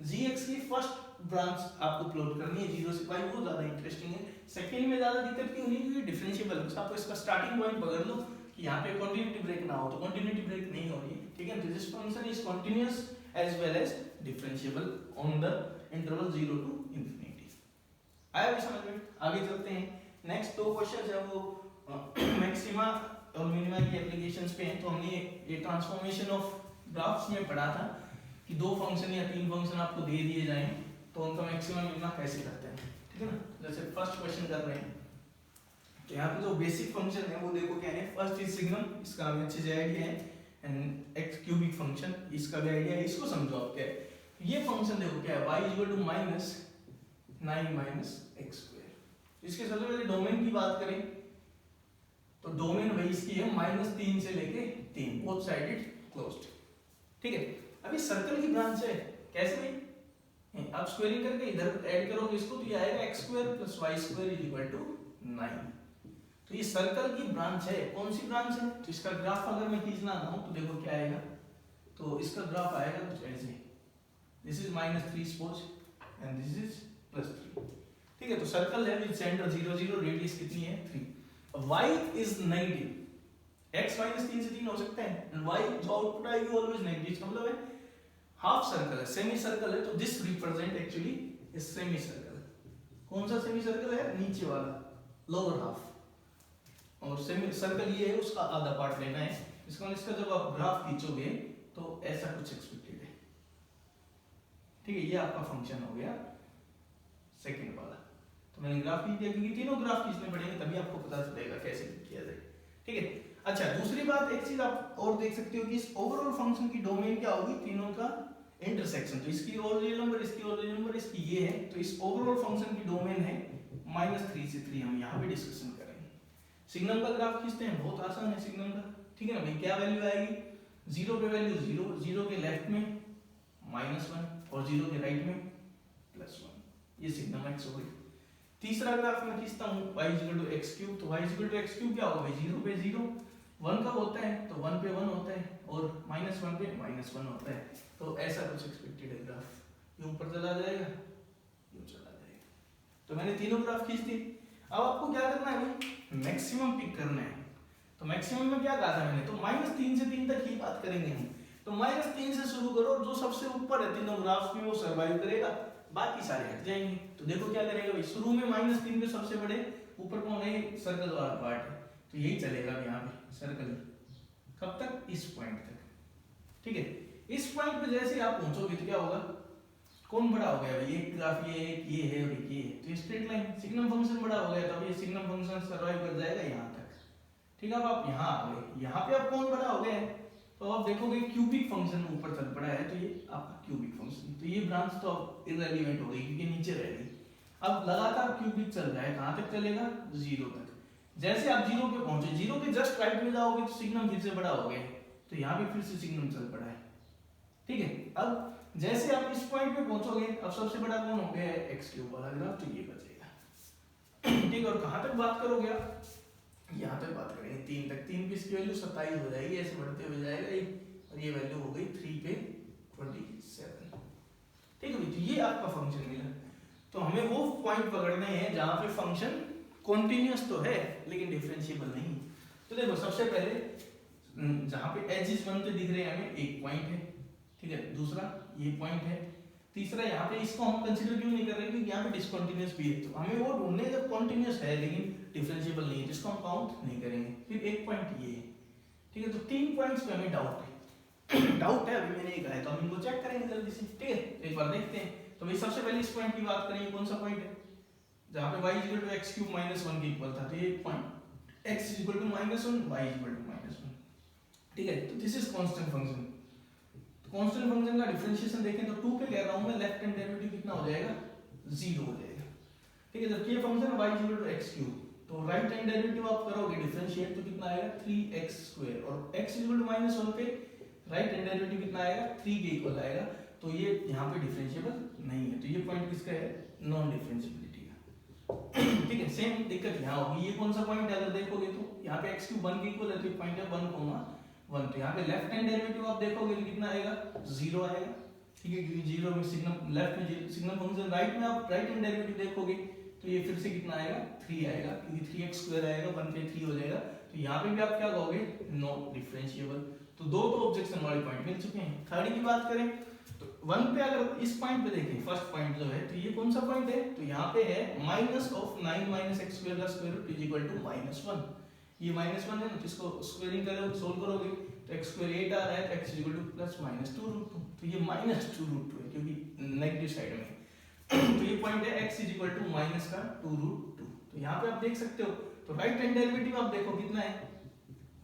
gx की फर्स्ट ब्रांच आपको प्लॉट करनी है 0 से पाई, बहुत ज्यादा इंटरेस्टिंग है। सेकंड में ज्यादा दिक्कत क्यों नहीं, क्योंकि डिफरेंशिएबल है, बस आपको इसका स्टार्टिंग पॉइंट पकड़ लो कि यहाँ पे कंटिन्यूटी ब्रेक ना हो, तो कंटिन्यूटी ब्रेक नहीं हो रही है। ठीक है, this function is continuous as well as differentiable on the interval 0 to infinity. आया भी समझ में? आगे चलते हैं, नेक्स्ट 2 क्वेश्चंस है वो मैक्सिमा और मिनिमा की एप्लीकेशंस पे हैं। तो हमने ये ट्रांसफॉर्मेशन ऑफ ग्राफ्स में पढ़ा था कि 2 फंक्शन या 3 फंक्शन आपको दे दिए जाएं तो उनका मैक्सिमा मिनिमा कैसे करते हैं। ठीक है ना, जैसे फर्स्ट क्वेश्चन कर रहे हैं तो यहाँ पे जो बेसिक फंक्शन है वो देखो क्या है, फर्स्ट इज सिग्नम, इसका हमें अच्छे से आइडिया है, एंड एक्स क्यूबिक फंक्शन, इसका भी आइडिया है, इसको समझो आप क्या है। ये फंक्शन देखो क्या है, y equal to minus 9 minus x square. इसके सबसे पहले डोमेन की बात करें तो डोमेन वही इसकी है -3 से लेके 3, बोथ साइडेड क्लोज्ड। ठीक है, अभी सर्कल की ब्रांच है, कैसे भाई, आप स्क्वायरिंग करके इधर ऐड करोगे इसको तो ये आएगा x square plus y square is equal to 9। तो ये सर्कल की ब्रांच है, कौन सी ब्रांच है, तो इसका ग्राफ अगर मैं खींचना चाहूं तो देखो क्या आएगा, तो इसका ग्राफ आएगा कुछ ऐसे, this is -3 suppose and this is +3। ठीक है, तो सर्कल है विद सेंटर 0 0, रेडियस कितनी है 3। y इज नेगेटिव, x -3 से 3 हो सकता है एंड y जो आउटपुट आएगी ऑलवेज नेगेटिव। इसका मतलब है हाफ सर्कल है, सेमी सर्कल है, तो this represent actually a semi circle. कौन सा सेमी सर्कल है, नीचे वाला लोअर हाफ, और सेमी सर्कल ये है उसका आधा पार्ट लेना है। इसका मतलब इसका जब आप ग्राफ खींचोगे तो ऐसा कुछ एक्सपेक्टेड है। ठीक है, ये आपका फंक्शन हो गया सेकंड वाला। तो मैंने ग्राफ खींच दिया क्योंकि तीनों ग्राफ खींचने पड़ेंगे तभी आपको पता चलेगा कैसे किया जाए। ठीक है, अच्छा दूसरी बात, एक चीज आप और देख सकते हो कि इस ओवरऑल फंक्शन की डोमेन क्या होगी, तीनों का इंटरसेक्शन। तो इसकी ओरिजिनल नंबर, इसकी ओरिजिनल नंबर, इसकी ये है, तो इस ओवरऑल फंक्शन की डोमेन है -3 से 3। हम यहाँ पे डिस्कशन करेंगे। सिग्नम का ग्राफ खींचते हैं, बहुत आसान है सिग्नम का। ठीक है ना भाई, क्या वैल्यू आएगी, 0 पे वैल्यू 0, 0 के लेफ्ट में -1 और 0 के राइट में +1, ये सिग्नम x हो गई। तीसरा ग्राफ मैं खींचता हूँ y = x3, तो y = x3 क्या होगा भाई, 0 पे 0, 1 का होता है तो 1 पे 1 होता है और -1 पे -1 होता है। तो ऐसा कुछ एक्सपेक्टेड है ग्राफ, ये ऊपर चला जाएगा, ये चला जाएगा। तो मैंने तीनों ग्राफ खींच दी। अब आपको क्या करना है भाई, मैक्सिमम पिक करना है। तो मैक्सिमम में क्या कहा था मैंने, तो -3 से 3 तक ही बात करेंगे हम। तो -3 से शुरू करो, जो सबसे ऊपर है तीनों ग्राफ्स में वो सर्वाइव करेगा, बाकी सारे हट जाएंगे। तो देखो क्या करेगा भाई, शुरू में -3 पे सबसे बड़े ऊपर कौन है, सर्कल वाला पार्ट है, तो यही चलेगा यहाँ पे सर्कल। कब तक, इस पॉइंट तक। ठीक है, इस पॉइंट पे जैसे आप पहुंचोगे तो क्या होगा, कौन बड़ा हो गया भाई, एक ग्राफ ये है और एक ये है, तो स्ट्रेट लाइन सिग्नम फंक्शन बड़ा हो गया, तब ये सिग्नम फंक्शन सर्वाइव कर जाएगा यहाँ तक। ठीक है, अब आप यहाँ आ गए, यहाँ पे आप कौन बड़ा हो गए, तो आप देखोगे क्यूबिक फंक्शन ऊपर चल पड़ा है, तो ये आपका क्यूबिक फंक्शन, तो ये ब्रांच तो अब इररिलेवेंट हो गई क्योंकि नीचे रह गई। अब लगातार क्यूबिक चल रहा है, कहाँ तक चलेगा, 0 तक। जैसे आप 0 पे पहुंचे, 0 के जस्ट राइट में जाओगे तो सिग्नम फिर से बड़ा हो गया, तो यहाँ पे फिर से सिग्नम चल पड़ा है। ठीक है, अब जैसे आप इस पॉइंट पे पहुंचोगे, अब सबसे बड़ा कौन हो गया है, x³ वाला ग्राफ, तो ये बचेगा। ठीक है, और कहाँ तक बात करोगे आप, यहाँ तक बात करेंगे 3 तक। 3 पे इसकी वैल्यू 27 हो जाएगी, ऐसे बढ़ते हुए जाएगा ये, और ये वैल्यू हो गई 3 पे 27। ठीक है, तो ये आपका फंक्शन मिला। तो हमें वो पॉइंट पकड़ने हैं जहां पे फंक्शन कॉन्टिन्यूअस तो है लेकिन डिफरेंशिएबल नहीं। तो देखो सबसे पहले जहां पे एजेस बनते दिख रहे हैं हमें, एक पॉइंट है, ठीक है, दूसरा ये पॉइंट है, तीसरा यहाँ पे, इसको हम कंसीडर क्यों नहीं कर रहे क्योंकि यहाँ पे डिसकंटिन्यूअस भी है। तो हमें वो ढूंढने जब कॉन्टिन्यूअस है लेकिन डिफरेंशिएबल नहीं है, जिसको हम काउंट नहीं करेंगे। फिर एक पॉइंट ये है, ठीक है, तो 3 पॉइंट्स पे हमें डाउट है। डाउट है, अभी मैंने ये कहा है तो हम इनको चेक करेंगे जल्दी से। ठीक है, एक बार देखते हैं। तो भाई सबसे पहले इस पॉइंट की बात करेंगे, कौन सा पॉइंट है, जहाँ पे y = x³ -1 के इक्वल था, तो ये पॉइंट x = -1, y = -1। ठीक है, तो दिस इज कांस्टेंट फंक्शन। तो कांस्टेंट फंक्शन का डिफरेंशिएशन देखें तो 2 पे कह रहा हूं मैं, लेफ्ट हैंड डेरिवेटिव कितना हो जाएगा, 0 हो जाएगा। ठीक है, जब ये फंक्शन y = x³ तो राइट हैंड डेरिवेटिव आप करोगे डिफरेंशिएट तो कितना आएगा, 3x², और x = -1 पे राइट हैंड डेरिवेटिव कितना आएगा, 3 के इक्वल आएगा। तो ये यहाँ पे डिफरेंशिएबल नहीं है, तो ये पॉइंट किसका है, नॉन डिफरेंशिएबिलिटी का। ठीक है, सेम दिक्कत यहाँ होगी। ये कौन सा पॉइंट है, अगर देखोगे तो यहाँ पे x³ 1 के इक्वल है, तो ये पॉइंट है 1,1। तो यहाँ पे लेफ्ट हैंड डेरिवेटिव आप देखोगे तो कितना आएगा, 0 आएगा। ठीक है, क्योंकि 0 में सिग्नम लेफ्ट में सिग्नम फंक्शन, राइट में आप राइट हैंड डेरिवेटिव देखोगे तो ये फिर से कितना आएगा, 3 आएगा, क्योंकि 3x² आएगा, 1 पे 3 हो जाएगा। तो यहाँ पे भी आप क्या कहोगे, नो डिफरेंशिएबल। तो दो तो ऑब्जेक्शन वाले पॉइंट मिल चुके हैं। थर्ड की बात करें तो 1 पे अगर इस पॉइंट पे देखें, फर्स्ट पॉइंट जो है, तो ये कौन सा पॉइंट है, तो यहाँ पे है -9 - x² का स्क्वायर रूट =-1। ये -1 है ना, तो इसको स्क्वायरिंग करोगे, सोल्व करोगे तो x² 8 आ रहा है, तो x = +-2√2। तो ये -2√2 है क्योंकि नेगेटिव साइड में। तो ये पॉइंट है x = -2√2। तो यहाँ पे आप देख सकते हो, तो राइट हैंड डेरिवेटिव आप देखो कितना है,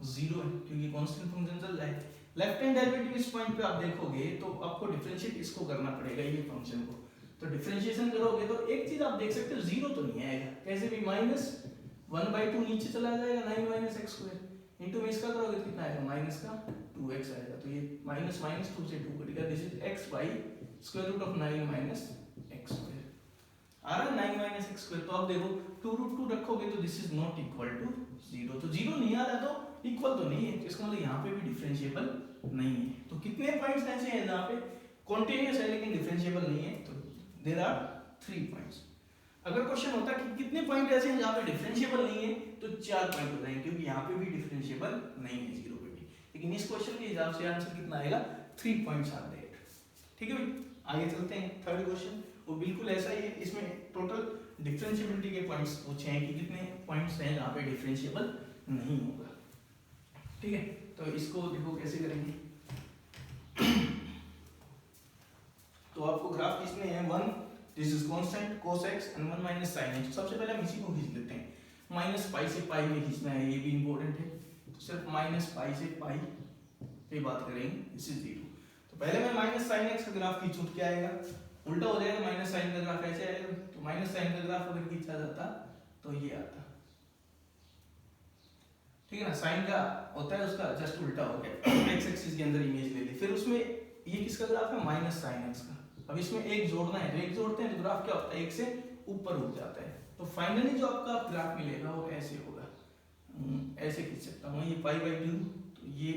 0 है, क्योंकि कांस्टेंट फंक्शन चल रहा है। लेफ्ट हैंड डेरिवेटिव इस पॉइंट पे आप देखोगे तो आपको डिफरेंशिएट इसको करना पड़ेगा, ये फंक्शन को। तो तो डिफरेंशिएशन करोगे तो एक चीज आप देख सकते हो, जीरो तो नहीं आएगा, कैसे भी -1/2 नीचे चला जाएगा, 9 - x² इंटू में इसका करोगे तो कितना आएगा, माइनस का 2x आएगा, तो ये माइनस माइनस 2 से 2 कटेगा, this is x by √9 - x² आ रहा है 9 - x²। तो अब देखो 2√2 रखोगे तो this is not equal to 0, तो 0 नहीं आ रहा तो इक्वल तो नहीं है, तो इसका मतलब यहाँ पे भी डिफरेंशिएबल नहीं है। तो कितने पॉइंट्स ऐसे हैं जहाँ पे कॉन्टिन्यूअस है लेकिन डिफरेंशिएबल नहीं है, तो देयर आर 3 पॉइंट्स। अगर क्वेश्चन होता कि कितने पॉइंट ऐसे हैं जहाँ पे डिफरेंशिएबल नहीं है, तो 4 पॉइंट हो जाएंगे, क्योंकि यहाँ पे भी डिफरेंशिएबल नहीं है 0 पे भी, लेकिन इस क्वेश्चन के हिसाब से आंसर कितना आएगा, 3 पॉइंट्स आर देयर। ठीक है भाई, आगे चलते हैं। थर्ड क्वेश्चन वो बिल्कुल ऐसा ही है, इसमें टोटल डिफरेंशिएबिलिटी के पॉइंट्स पूछे हैं कि कितने पॉइंट्स हैं जहाँ पे डिफरेंशिएबल नहीं होगा। ठीक है, तो इसको देखो कैसे करेंगे। तो आपको ग्राफ खींचने हैं 1 this is constant cos x and 1 - sin x। सबसे पहले हम इसी को खींच लेते हैं, -π से π में खींचना है, ये भी इंपॉर्टेंट है, तो सिर्फ -π से π पे बात करेंगे, दिस इज 0। तो पहले मैं -sin x का ग्राफ खींचूं तो क्या आएगा, उल्टा हो जाएगा, -sin का ग्राफ ऐसे आएगा, तो -sin का ग्राफ अगर खींचा जाता तो ये आता, ठीक है ना, साइन का होता है उसका जस्ट उल्टा हो गया, x एक्सिस के अंदर इमेज ले ली, फिर उसमें ये किसका ग्राफ है, -sin x का। अब इसमें एक जोड़ना है, तो एक जोड़ते हैं तो ग्राफ क्या होता है, एक से ऊपर उठ जाता है, तो फाइनली जो आपका ग्राफ मिलेगा वो ऐसे होगा, ऐसे खींच सकता हूँ, ये π/2, तो ये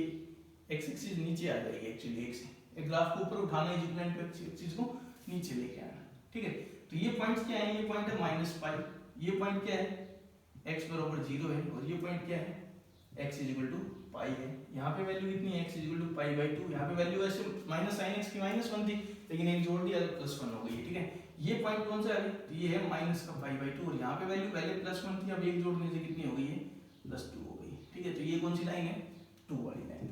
x एक्सिस नीचे आ जाएगी, एक्चुअली एक से एक ग्राफ को ऊपर उठाना है, इक्विवेलेंट एक्सिस को नीचे लेके आना। ठीक है, तो ये पॉइंट्स क्या है, ये पॉइंट है -π, ये पॉइंट क्या है, x बराबर 0 है, और ये पॉइंट क्या है, x = π है। यहाँ पे वैल्यू कितनी है, x = π/2, यहाँ पे वैल्यू ऐसे -sin x की -1 थी, लेकिन एक जोड़ दिया तो +1 हो गई है। ठीक है, ये पॉइंट कौन सा है, तो ये है -π/2, और यहाँ पे वैल्यू पहले +1 थी, अब एक जोड़ने से कितनी हो गई है, +2 हो गई। ठीक है, तो ये कौन सी लाइन है, 2 वाली लाइन।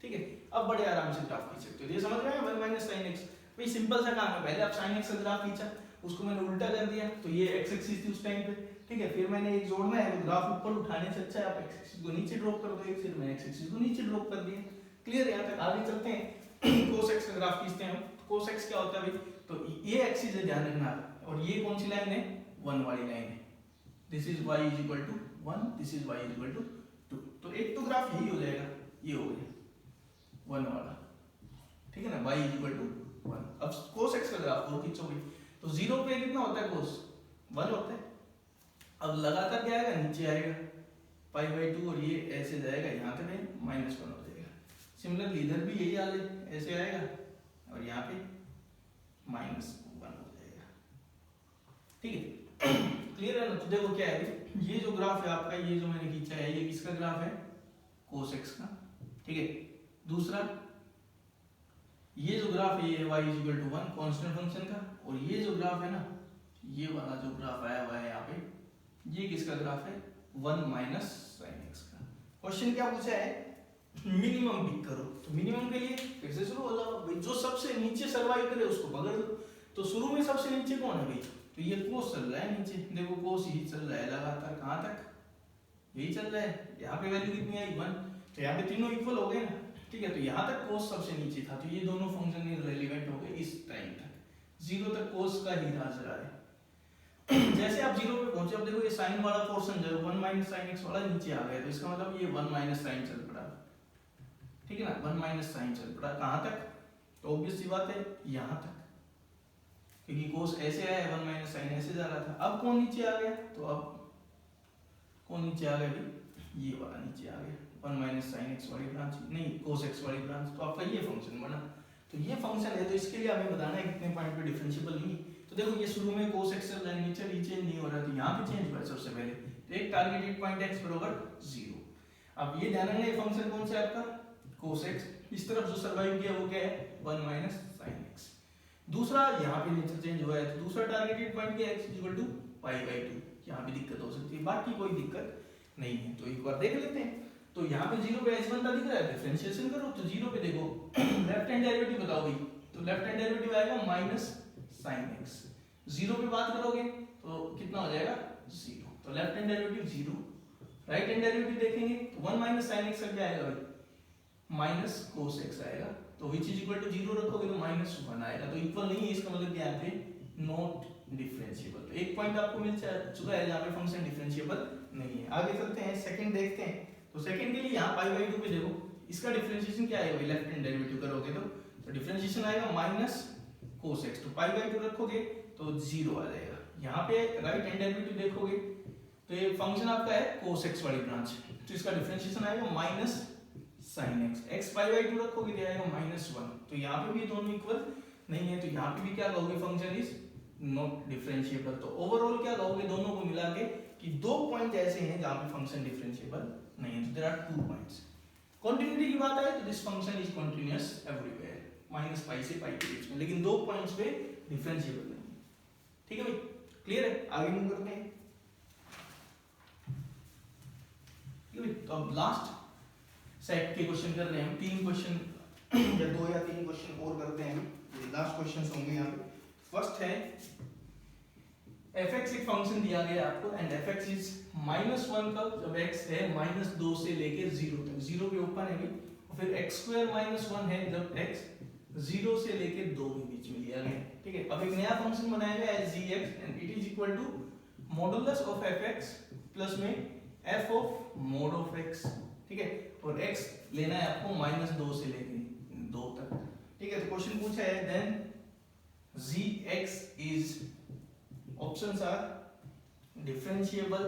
ठीक है, अब बड़े आराम से ग्राफ खींच सकते हो, ये समझ में आया, 1 - sin x भाई सिंपल सा काम है, पहले आप sin x का ग्राफ खींचा, उसको मैंने उल्टा कर दिया, तो ये x एक्सिस थी उस टाइम पे। ठीक है, फिर मैंने एक जोड़ना है, तो ग्राफ ऊपर उठाने से अच्छा है आप x एक्सिस को नीचे ड्रॉप कर दो, एक से मैं x एक्सिस को नीचे ड्रॉप कर दिया। क्लियर, यहाँ तक आगे चलते हैं। cos x का ग्राफ खींचते हैं हम। cos x क्या होता है भाई, तो ये एक्सिस है, ध्यान रखना, और ये कौन सी लाइन है, 1 वाली लाइन है, this is y = 1, this is y = 2, तो एक तो ग्राफ यही हो जाएगा, ये हो गया 1 वाला। ठीक है ना, y = 1। अब cos x का ग्राफ को खींचोगे तो 0 पे कितना होता है, cos 1 होता है, अब लगातार क्या आएगा, नीचे आएगा π/2, और ये ऐसे जाएगा, यहाँ पे -1 हो जाएगा। सिमिलरली इधर भी यही हाल है, ऐसे आएगा और यहाँ पे -1 हो जाएगा। ठीक है, क्लियर है ना। तो देखो क्या है, ये जो ग्राफ है आपका, ये जो मैंने खींचा है, ये किसका ग्राफ है, cos x का। ठीक है, दूसरा ये जो ग्राफ है, ये y = 1 कांस्टेंट फंक्शन का, और ये जो ग्राफ है ना, ये वाला जो ग्राफ आया हुआ है यहाँ पे, ये किसका ग्राफ है, 1 - sin x का। क्वेश्चन क्या पूछा है, मिनिमम पिक करो, तो मिनिमम के लिए फिर से शुरू हो जाओ भाई, जो सबसे नीचे सर्वाइव करे उसको पकड़ लो। तो शुरू में सबसे नीचे कौन है भाई, तो ये cos चल रहा है नीचे, देखो cos ही चल रहा है लगातार, कहाँ तक, यही चल रहा है, यहाँ पे वैल्यू कितनी आई, 1, तो यहाँ पे तीनों इक्वल हो गए ना। ठीक है, तो यहाँ तक cos सबसे नीचे था, तो ये दोनों फंक्शन इररिलेवेंट हो गए इस टाइम तक, 0 तक cos का ही राज रहा है। जैसे आप 0 पे पहुंचे, अब देखो ये sin वाला पोर्शन जो 1 - sin x वाला नीचे आ गया, तो इसका मतलब ये 1 - sin चल पड़ा। ठीक है ना, 1 - sin चल पड़ा, कहाँ तक, तो ऑब्वियस सी बात है यहाँ तक, क्योंकि cos ऐसे आया, 1 - sin ऐसे जा रहा था। अब कौन नीचे आ गया, तो अब कौन नीचे आ गया भाई, ये वाला नीचे आ गया, 1 - sin x वाली ब्रांच, नहीं cos x वाली ब्रांच, तो आपका ये फंक्शन बना। तो ये फंक्शन है, तो इसके लिए हमें बताना है कितने पॉइंट पे डिफरेंशिएबल नहीं। तो देखो ये शुरू में cos x चल रहा है, नीचे नीचे नहीं हो रहा, तो यहाँ पे चेंज हुआ सबसे पहले, तो एक टारगेटेड पॉइंट x = 0। अब ये ध्यान रखना, ये फंक्शन कौन सा है आपका, cos x, इस तरफ जो सर्वाइव किया वो क्या है, 1 - sin x। दूसरा यहाँ पे नेचर चेंज हुआ है, तो दूसरा टारगेटेड पॉइंट क्या है, x = π/2, यहाँ पे दिक्कत हो सकती है, बाकी कोई दिक्कत नहीं है। तो एक बार देख लेते हैं, तो यहाँ पे 0 पे h बनता दिख रहा है, डिफरेंशिएशन करो, तो 0 पे देखो लेफ्ट हैंड डेरिवेटिव बताओ भाई, तो लेफ्ट हैंड डेरिवेटिव आएगा -sin x। 0 पे बात करोगे तो कितना हो जाएगा, 0, तो left hand derivative 0। Right hand derivative देखेंगे तो 1 - sin x क्या आएगा भाई, -cos x आएगा, तो विच इज इक्वल टू 0 रखोगे तो -1 आएगा, तो इक्वल नहीं है, इसका मतलब कि यहाँ पे नॉट डिफरेंशिएबल। तो एक पॉइंट आपको मिल चुका है जहाँ पे फंक्शन डिफरेंशिएबल नहीं है। आगे चलते हैं, सेकंड देखते हैं। तो सेकंड के लिए यहाँ π/2 पे देखो, इसका डिफरेंशिएशन क्या आएगा, लेफ्ट हैंड डेरिवेटिव करोगे तो डिफरेंशिएशन आएगा माइनस cos x, तो π/2 रखोगे तो 0 आ जाएगा। यहाँ पे राइट हैंड डेरिवेटिव देखोगे तो ये फंक्शन आपका है cos x वाली ब्रांच, तो इसका डिफरेंशिएशन आएगा माइनस sin x, x π/2 रखोगे तो आएगा -1, तो यहाँ पे भी दोनों इक्वल नहीं है, तो यहाँ पे भी क्या कहोगे, फंक्शन इज नॉट डिफरेंशिएबल। तो ओवरऑल क्या कहोगे, दोनों को मिला के कि दो पॉइंट ऐसे हैं जहाँ पे फंक्शन डिफरेंशिएबल नहीं है, तो देयर आर 2 पॉइंट्स। कंटिन्यूटी की बात है तो this function is continuous everywhere, -π से π के बीच में, लेकिन दो पॉइंट्स पे डिफरेंशिएबल नहीं है। ठीक है भाई, क्लियर है? आगे मूव करते हैं। ठीक है भाई, तो अब लास्ट सेट के क्वेश्चन कर रहे हैं हम, 3 क्वेश्चन या 2 या 3 क्वेश्चन और करते हैं, ये लास्ट क्वेश्चंस होंगे यहाँ पे। फर्स्ट है fx एक फंक्शन दिया गया आपको एंड fx इज -1 का, जब x है -2 से लेके 0 तक, 0 के ऊपर है भी, और फिर x² -1 है जब x 0 से लेके 2 के बीच में दिया गया। ठीक है, अब एक नया फंक्शन बनाया गया है gx and it is equal to modulus of fx plus में f of mod of x। ठीक है, और x लेना है आपको -2 से लेके 2 तक। ठीक है, तो क्वेश्चन पूछा है then gx is, options are differentiable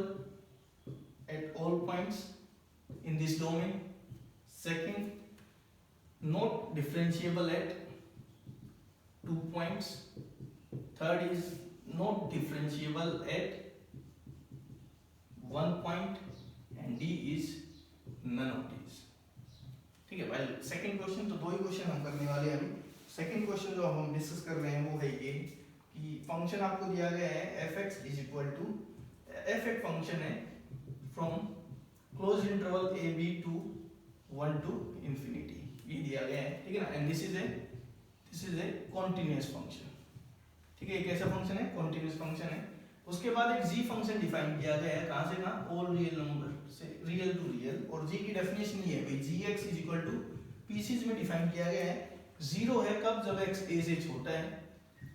at all points in this domain, second not differentiable at 2 points, third is not differentiable at 1 point, and D is none of these। ठीक है, वेल सेकंड क्वेश्चन, तो 2 ही क्वेश्चन हम करने वाले हैं अभी। सेकंड क्वेश्चन जो हम डिस्कस कर रहे हैं वो है ये कि फंक्शन आपको दिया गया है fx is equal to, f एक फंक्शन है from close interval a b to 1 to infinity, ये दिया गया है। ठीक है ना, and this is a continuous function. ठीक है, एक ऐसा फंक्शन है, कॉन्टिन्यूअस फंक्शन है। उसके बाद एक g फंक्शन डिफाइन किया गया है, कहां से कहां, ऑल रियल नंबर से रियल टू रियल, और g की डेफिनेशन ये है भाई, gx is equal to pieces में डिफाइन किया गया है, 0 है कब, जब x a से छोटा है।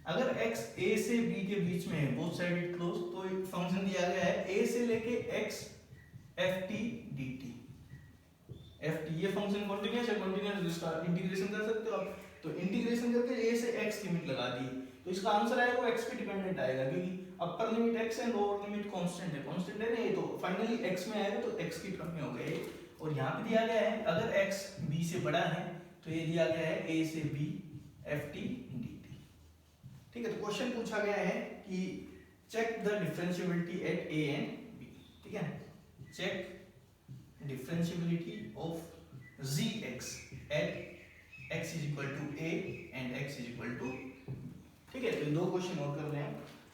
अगर x a से b के बीच में है, बोथ साइडेड क्लोज, तो एक फंक्शन दिया गया है a से लेके x ft dt। ft ये फंक्शन कॉन्टिन्यूअस है, कॉन्टिन्यूअस इसका इंटीग्रेशन कर सकते हो आप, तो इंटीग्रेशन करके a से x की लिमिट लगा दी, तो इसका आंसर आएगा वो x पे डिपेंडेंट आएगा, क्योंकि अपर लिमिट x है, लोअर लिमिट कांस्टेंट है, कांस्टेंट है नहीं, तो फाइनली x में आएगा तो x की टर्म में हो गए। और यहाँ पे दिया गया है अगर x b से बड़ा है तो ये दिया गया है a से b ft dt। ठीक है, तो क्वेश्चन पूछा गया है कि check the differentiability at a and b। ठीक है, check differentiability of gx at x is equal to a and x is equal to b। ठीक है, तो 2 क्वेश्चन और कर रहे हैं,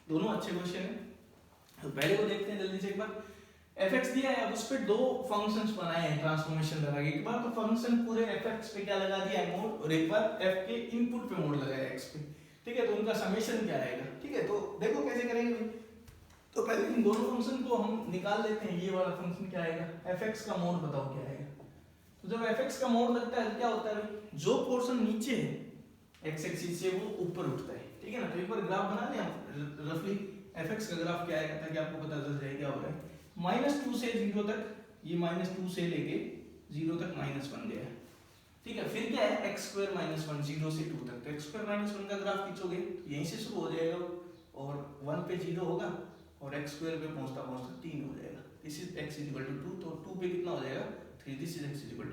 दोनों अच्छे क्वेश्चन हैं। तो पहले को देखते हैं जल्दी से एक बार। fx दिया है, अब उस पे 2 फंक्शंस बनाए हैं ट्रांसफॉर्मेशन लगा के, एक बार तो फंक्शन पूरे fx पे क्या लगा दिया है, मोड, और एक बार f के इनपुट पे मोड लगाया है x पे। ठीक है, तो उनका समेशन क्या आएगा। ठीक है, तो देखो कैसे करेंगे भाई। तो पहले इन दोनों फंक्शन को हम निकाल लेते हैं, ये वाला फंक्शन क्या आएगा, fx का मोड बताओ क्या आएगा। तो जब fx का मोड लगता है तो क्या होता है भाई, जो पोर्शन नीचे है x एक्सिस से वो ऊपर उठता है। ठीक है ना, तो एक बार ग्राफ बना लें हम रफली, fx का ग्राफ क्या आएगा ताकि आपको पता चल जाए क्या हो रहा है। -2 से 0 तक, ये -2 से लेके 0 तक -1 गया है। ठीक है, फिर क्या है x² -1 0 से 2 तक, तो x² -1 का ग्राफ खींचोगे यहीं से शुरू हो जाएगा और 1 पे 0 होगा और x² पे पहुंचता पहुंचता 3 हो जाएगा। दिस इज x = 2, तो 2 पे कितना हो जाएगा 3, दिस इज x = 1।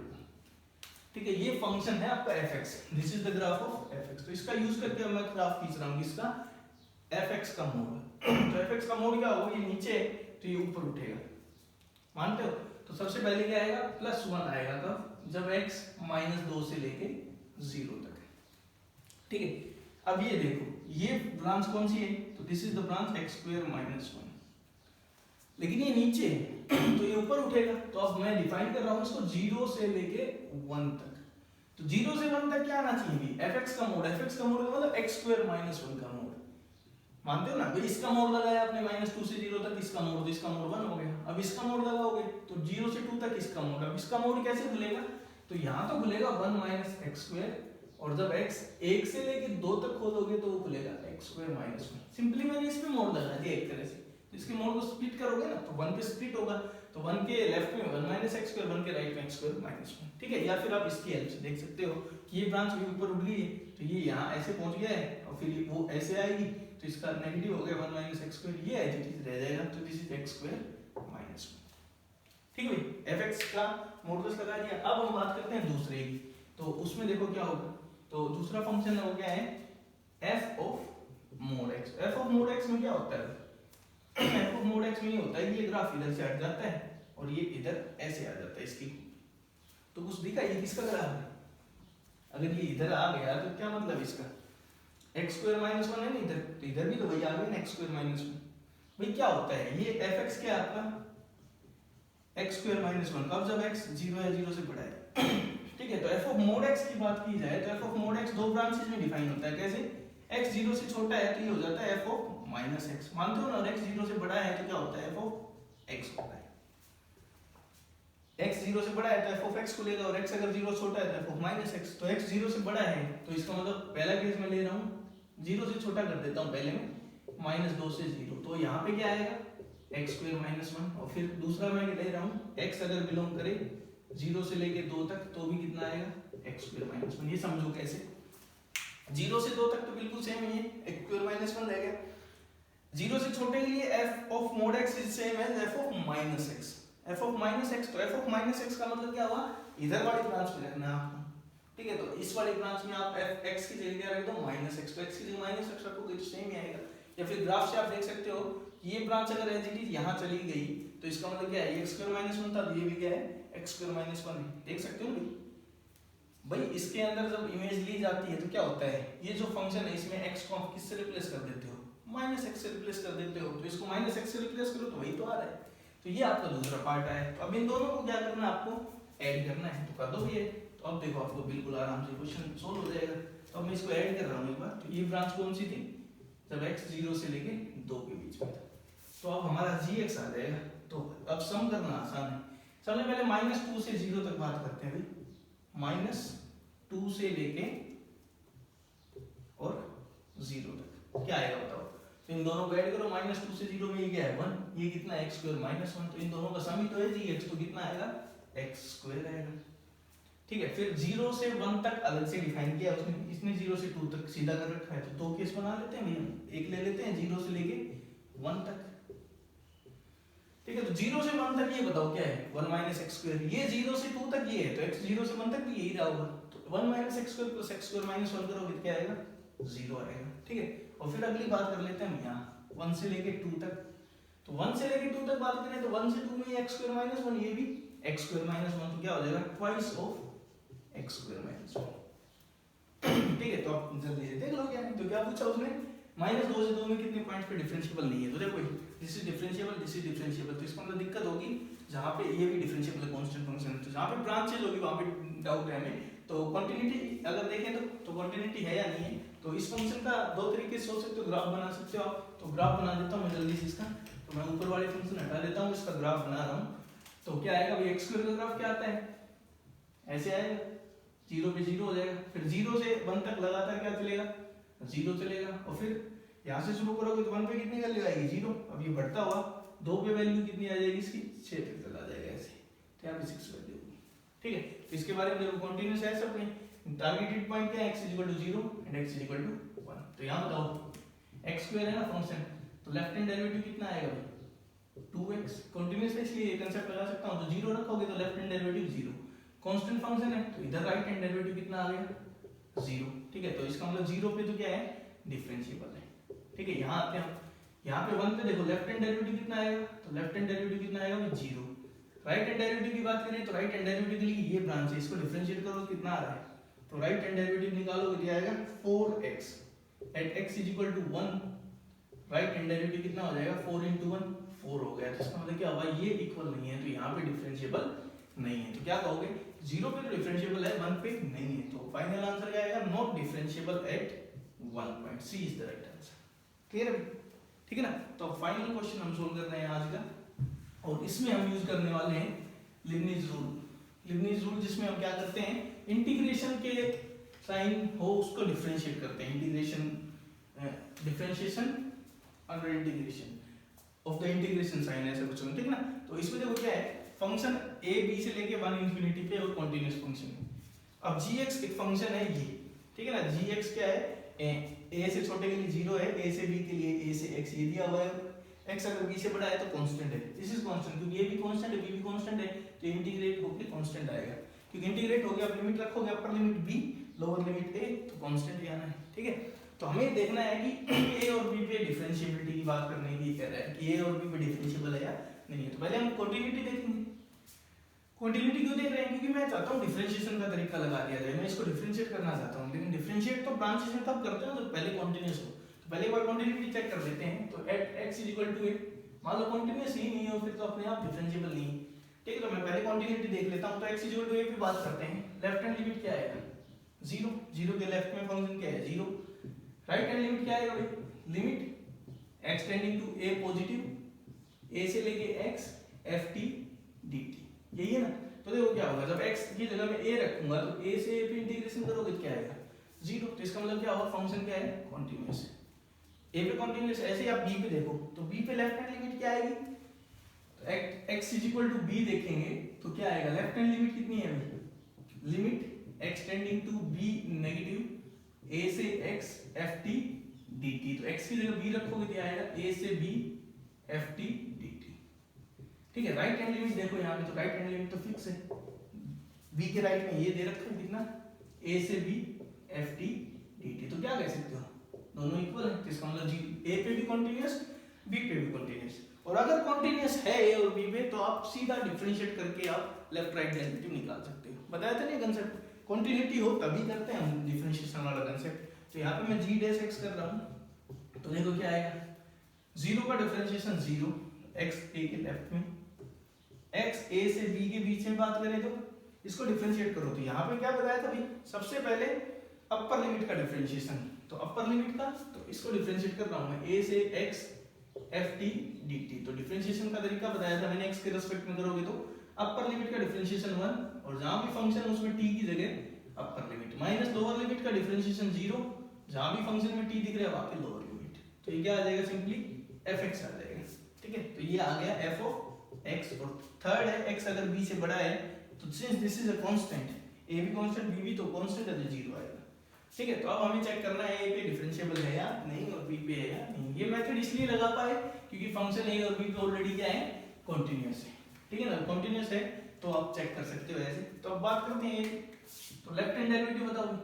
ठीक है, ये फंक्शन है आपका fx, this is the graph of fx। तो इसका यूज करके मैं ग्राफ खींच रहा हूं, किसका, fx का मोड। तो fx का मोड क्या होगा, ये नीचे है तो ये ऊपर उठेगा, मानते हो। तो सबसे पहले क्या आएगा, +1 आएगा कब, जब x -2 से लेके 0 तक है। ठीक है, अब ये देखो, ये ब्रांच कौन सी है, तो this is the branch x² -1, लेकिन ये नीचे है तो ये ऊपर उठेगा। तो अब मैं डिफाइन कर रहा हूं इसको 0 से लेके 1 तक। तो 0 से 1 तक क्या आना चाहिए, fx का मोड, fx का मोड मतलब x² -1 का मोड, मानते हो ना। भाई इसका मोड लगाया आपने -2 से 0 तक, इसका मोड, तो इसका मोड 1 हो गया। अब इसका मोड लगाओगे तो 0 से 2 तक इसका मोड, अब इसका मोड कैसे खुलेगा, तो यहाँ तो खुलेगा 1 - x² और जब x 1 से लेके 2 तक खोलोगे तो वो खुलेगा x स्क्वायर माइनस 1। सिंपली मैंने इसमें मोड लगा दिया एक तरह से, तो इसके मोड को स्प्लिट करोगे ना तो 1 पे स्प्लिट होगा, तो 1 के लेफ्ट में 1 माइनस एक्स स्क्वायर, 1 के राइट में x स्क्वायर माइनस 1, ठीक है। या फिर आप इसकी हेल्प से देख सकते हो कि ये ब्रांच भी ऊपर उठ गई है, तो ये यहाँ ऐसे पहुंच गया है और फिर वो ऐसे आएगी, तो इसका नेगेटिव हो गया 1 माइनस एक्स स्क्वायर, ये एज इट इज रह जाएगा, तो this is x square minus 1, ठीक है भाई। fx का मॉडुलस लगा दिया। अब हम बात करते हैं दूसरे की, तो उसमें देखो क्या होगा, तो दूसरा फंक्शन हो गया है f of mod x। f of mod x में क्या होता है, f ऑफ मोड x में ये होता है कि ये ग्राफ इधर से हट जाता है और ये इधर ऐसे आ जाता है इसकी, तो कुछ दिखा ये किसका ग्राफ है, अगर ये इधर आ गया तो क्या मतलब इसका x स्क्वायर माइनस 1 है ना इधर, तो इधर भी तो वही आ गया ना x स्क्वायर माइनस 1। भाई क्या होता है ये fx क्या है आपका x स्क्वायर माइनस 1, कब जब x 0 है 0 से बड़ा है, ठीक है। तो f ऑफ मोड x की बात की जाए तो f ऑफ मोड x दो ब्रांचेस में डिफाइन होता है, कैसे, x 0 से छोटा है तो ये हो जाता है f ऑफ माइनस x, मानते हो ना, और x 0 से बड़ा है तो क्या होता है f ऑफ x होता है, x 0 से बड़ा है तो f ऑफ x को लेगा, और x अगर 0 छोटा है तो f ऑफ माइनस x, तो x 0 से बड़ा है तो इसका मतलब पहला केस में ले रहा हूँ 0 से छोटा कर देता हूँ पहले में, -2 से 0, तो यहाँ पे क्या आएगा x स्क्वायर माइनस 1, और फिर दूसरा मैं ले रहा हूँ x अगर बिलोंग करे 0 से लेके 2 तक तो भी कितना आएगा x स्क्वायर माइनस 1। ये समझो कैसे, 0 से 2 तक तो बिल्कुल सेम ही है, x स्क्वायर माइनस 1 रह गया, 0 से छोटे के लिए f of mod x is same as f of minus x, f of minus x, तो f ऑफ माइनस x का मतलब क्या हुआ, इधर वाली ब्रांच में रखना है आपको, ठीक है। तो इस वाली ब्रांच में आप x की जगह रख दो माइनस x, तो x की जगह माइनस x रखोगे तो सेम ही आएगा। या फिर ग्राफ से आप देख सकते हो कि ये ब्रांच अगर एज इट इज यहाँ चली गई तो इसका मतलब क्या है, x स्क्वायर माइनस 1 था, ये भी क्या है x स्क्वायर माइनस 1 है, देख सकते हो भाई। इसके अंदर जब इमेज ली जाती है तो क्या होता है, ये जो फंक्शन है इसमें x को आप किससे रिप्लेस कर देते हो, माइनस x से रिप्लेस कर देते हो, तो इसको माइनस x से रिप्लेस करो तो वही तो आ रहा है, तो ये आपका दूसरा पार्ट है। तो अब इन दोनों को क्या करना है, आपको ऐड करना है, तो कर दो ये, तो अब देखो आपको बिल्कुल आराम से क्वेश्चन सोल्व हो जाएगा। तो अब मैं इसको ऐड कर रहा हूँ एक बार, तो ये ब्रांच कौन सी थी, जब x 0 से लेके 2 के बीच में था, तो अब हमारा gx आ जाएगा। तो अब सम करना आसान है, सबसे पहले -2 से 0 तक बात करते हैं भाई, -2 से लेके और 0 तक क्या आएगा बताओ, तो इन दोनों को ऐड करो, -2 से 0 में ये क्या है 1, ये कितना है x स्क्वायर माइनस 1, तो इन दोनों का सम ही तो है gx, तो कितना आएगा x स्क्वायर आएगा, ठीक है। फिर 0 से 1 तक अलग से डिफाइन किया उसने, इसने 0 से 2 तक सीधा कर रखा है, तो दो केस बना लेते हैं भैया, एक ले लेते हैं 0 से लेके 1 तक, ठीक है। तो 0 से 1 तक ये बताओ क्या है 1 माइनस एक्स स्क्वायर, ये 0 से 2 तक ये है, तो x 0 से 1 तक भी यही रहा होगा, तो 1 minus x square plus x square minus 1 करोगे तो क्या आएगा 0 आएगा, ठीक है। और फिर अगली बात कर लेते हैं हम यहाँ 1 से लेके 2 तक, तो 1 से लेके 2 तक बात करें तो 1 से 2 में x स्क्वायर माइनस 1, ये भी x स्क्वायर माइनस 1, तो क्या हो जाएगा twice of x square minus 1, ठीक है। तो आप जल्दी से देख लो क्या है, तो क्या पूछा उसने, -2 से 2 में कितने पॉइंट्स पे डिफरेंशिएबल नहीं है, तो देखो this is differentiable, this is differentiable, तो इसका मतलब दिक्कत होगी जहाँ पे ये भी डिफरेंशिएबल है कांस्टेंट फंक्शन, तो जहाँ पे ब्रांचेज होगी वहाँ पे डाउट है हमें। तो कंटिन्यूटी अगर देखें तो कंटिन्यूटी है या नहीं है, तो इस फंक्शन का दो तरीके से सोच सकते हो, ग्राफ बना सकते हो आप, तो ग्राफ बना देता हूँ मैं जल्दी से इसका, तो मैं ऊपर वाले फंक्शन हटा देता हूँ, इसका ग्राफ बना रहा हूँ, तो क्या आएगा भाई x स्क्वायर का ग्राफ क्या आता है, ऐसे आएगा 0 पे 0 हो जाएगा, फिर 0 से 1 तक लगातार क्या चलेगा 0 चलेगा, और फिर यहाँ से शुरू करोगे तो 1 पे कितनी वैल्यू आएगी 0, अब ये बढ़ता हुआ 2 पे वैल्यू कितनी आ जाएगी इसकी 6 पे चला जाएगा ऐसे, तो यहाँ पे 6 वैल्यू होगी, ठीक है। तो इसके बारे में देखो कंटीन्यूअस है सब में, टारगेटेड पॉइंट क्या है x 0 एंड x 1, तो यहाँ बताओ x स्क्वायर है ना फंक्शन, तो लेफ्ट हैंड डेरिवेटिव कितना आएगा भाई 2x, कंटीन्यूअस है इसलिए ये कांसेप्ट लगा सकता हूँ, तो 0 रखोगे तो left hand derivative 0, constant function है तो इधर राइट हैंड डेरिवेटिव कितना आ गया 0, ठीक है। तो इसका मतलब 0 पे तो क्या है डिफरेंशिएबल है, ठीक है। यहाँ आते हैं यहाँ पे 1 पे देखो लेफ्ट हैंड डेरिवेटिव कितना आएगा, तो लेफ्ट हैंड डेरिवेटिव कितना आएगा 0, राइट हैंड डेरिवेटिव की बात करें तो राइट हैंड डेरिवेटिव के लिए ये ब्रांच है, इसको डिफरेंशिएट करो कितना आ रहा है, तो राइट हैंड डेरिवेटिव निकालोगे क्या आएगा 4x at x is equal to 1, right hand derivative कितना हो जाएगा 4 into 1 4 हो गया, तो इसका मतलब क्या हुआ ये इक्वल नहीं है, तो यहाँ पे डिफरेंशिएबल नहीं है, तो क्या कहोगे 0 पे तो डिफरेंशिएबल है 1 पे नहीं है, तो फाइनल आंसर क्या आएगा not differentiable at 1 point, C is the right answer, clear है, ठीक है ना। तो फाइनल क्वेश्चन हम सोल्व कर रहे हैं आज का, और इसमें हम यूज करने वाले हैं लिबनिज रूल, लिबनिज रूल जिसमें हम क्या करते हैं इंटीग्रेशन के साइन हो उसको डिफरेंशिएट करते हैं, integration differentiation under integration of the integration sign ऐसा कुछ, ठीक ना। तो इसमें देखो क्या है, फंक्शन a b से लेके 1 इंफिनिटी पे और कंटीन्यूअस फंक्शन है। अब gx एक फंक्शन है ये, ठीक है ना। gx क्या है, a से छोटे के लिए 0 है, a से b के लिए a से x ये दिया हुआ है। x अगर b से बड़ा है तो कांस्टेंट है, दिस इज कांस्टेंट, क्योंकि a भी कांस्टेंट है b भी कांस्टेंट है, तो इंटीग्रेट होकर कांस्टेंट आएगा। क्योंकि इंटीग्रेट हो गया, आप लिमिट रखोगे upper limit b lower limit a, तो कांस्टेंट ही आना है, ठीक है। तो हमें देखना है कि a और b पे डिफरेंशिएबिलिटी की बात करने की कह रहा है कि a और b पे डिफरेंशिएबल है या नहीं है। तो पहले हम कंटिन्यूटी देखेंगे। कंटिन्यूटी क्यों देख रहे हैं, क्योंकि मैं चाहता हूँ डिफरेंशिएशन का तरीका लगा दिया जाए, मैं इसको डिफरेंशिएट करना चाहता हूँ। लेकिन डिफरेंशिएट तो ब्रांचेस में तब करते हैं तो पहले कंटीन्यूअस हो। तो पहले एक बार कंटिन्यूटी चेक कर लेते हैं। तो x a, मान लो कंटीन्यूअस ही नहीं हो फिर तो अपने आप डिफरेंशिएबल नहीं, ठीक है। तो मैं पहले कंटिन्यूटी देख लेता हूँ। तो x a पे बात करते हैं। लेफ्ट हैंड लिमिट क्या आएगा, 0, 0 के लेफ्ट में फंक्शन क्या है 0। राइट हैंड लिमिट क्या आएगा भाई, limit x tending to a positive a से लेके x ft dt, यही है ना। तो देखो क्या होगा, जब x की जगह में a रखूंगा तो a से a पे इंटीग्रेशन करोगे तो क्या आएगा 0। तो इसका मतलब क्या होगा, फंक्शन क्या है, कंटीन्यूअस है। a पे कंटीन्यूअस, ऐसे ही आप b पे देखो तो b पे लेफ्ट हैंड लिमिट क्या आएगी, तो x b देखेंगे तो क्या आएगा, लेफ्ट हैंड लिमिट कितनी है भाई, limit x tending to b negative a से x ft dt। तो x की जगह b रखोगे तो क्या आएगा, a से b ft dt, ठीक है। राइट हैंड लिमिट देखो यहाँ पे, तो राइट हैंड लिमिट तो फिक्स है, b के राइट में ये दे रखा है कितना, a से b ft dt। तो क्या कह सकते हो, दोनों इक्वल है। तो इसका मतलब a पे भी कंटीन्यूअस b पे भी कंटीन्यूअस। और अगर कंटीन्यूअस है a और b पे तो आप सीधा डिफरेंशिएट करके आप लेफ्ट राइट डेरिवेटिव निकाल सकते हो। बताया था नहीं कंसेप्ट, कंटिन्यूटी हो तभी करते हैं हम डिफरेंशिएशन वाला कंसेप्ट। तो यहाँ पे मैं g डैश x कर रहा हूँ तो देखो क्या आएगा, 0 का डिफरेंशिएशन 0, x a के लेफ्ट में, x a से b के बीच में बात करें तो इसको डिफरेंशिएट करो। तो यहाँ पे क्या बताया था भाई, सबसे पहले अपर लिमिट का डिफरेंशिएशन। तो अपर लिमिट का, तो इसको डिफरेंशिएट कर रहा हूँ मैं, a से x ft dt। तो डिफरेंशिएशन का तरीका बताया था मैंने, x के रिस्पेक्ट में करोगे तो अपर लिमिट का डिफरेंशिएशन 1, और जहां भी फंक्शन उसमें t की जगह upper limit, minus lower limit का डिफरेंशिएशन 0, जहां भी फंक्शन में t दिख रहा है वहां पे लोअर लिमिट। तो ये क्या आ जाएगा, सिंपली fx आ जाएगा, ठीक है। तो ये आ गया f of x। और थर्ड है x अगर b से बड़ा है तो since this is a constant, a भी कांस्टेंट b भी तो कांस्टेंट है तो 0 आएगा, ठीक है। तो अब हमें चेक करना है a पे डिफरेंशिएबल है या नहीं और b पे है या नहीं। ये मेथड इसलिए लगा पाए क्योंकि फंक्शन a और b पे ऑलरेडी क्या है, कंटीन्यूअस है, ठीक है ना। कंटीन्यूअस है तो आप चेक कर सकते हो ऐसे। तो अब बात करते हैं तो लेफ्ट हैंड डेरिवेटिव बताओ।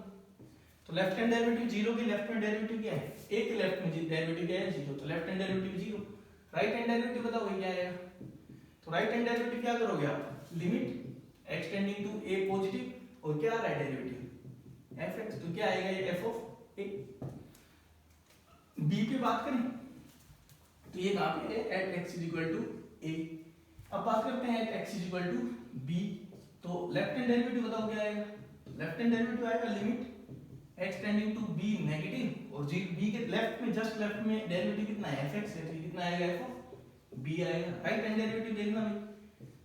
तो लेफ्ट हैंड डेरिवेटिव 0 के लेफ्ट में डेरिवेटिव क्या है, a के लेफ्ट में डेरिवेटिव क्या है 0, तो left hand derivative 0। Right hand derivative बताओ क्या आएगा, तो राइट हैंड डेरिवेटिव क्या करोगे आप, limit x tending to a positive और क्या आ रहा है डेरिवेटिव fx, तो क्या आएगा ये f of a। b पे बात करें तो ये कहां पे है, at x is equal to a। अब बात करते हैं at x is equal to b। तो लेफ्ट हैंड डेरिवेटिव बताओ क्या आएगा, लेफ्ट हैंड डेरिवेटिव आएगा limit x tending to b negative, और b के लेफ्ट में जस्ट लेफ्ट में डेरिवेटिव कितना है fx है, तो कितना आएगा f of b आएगा। राइट हैंड डेरिवेटिव देखना भाई,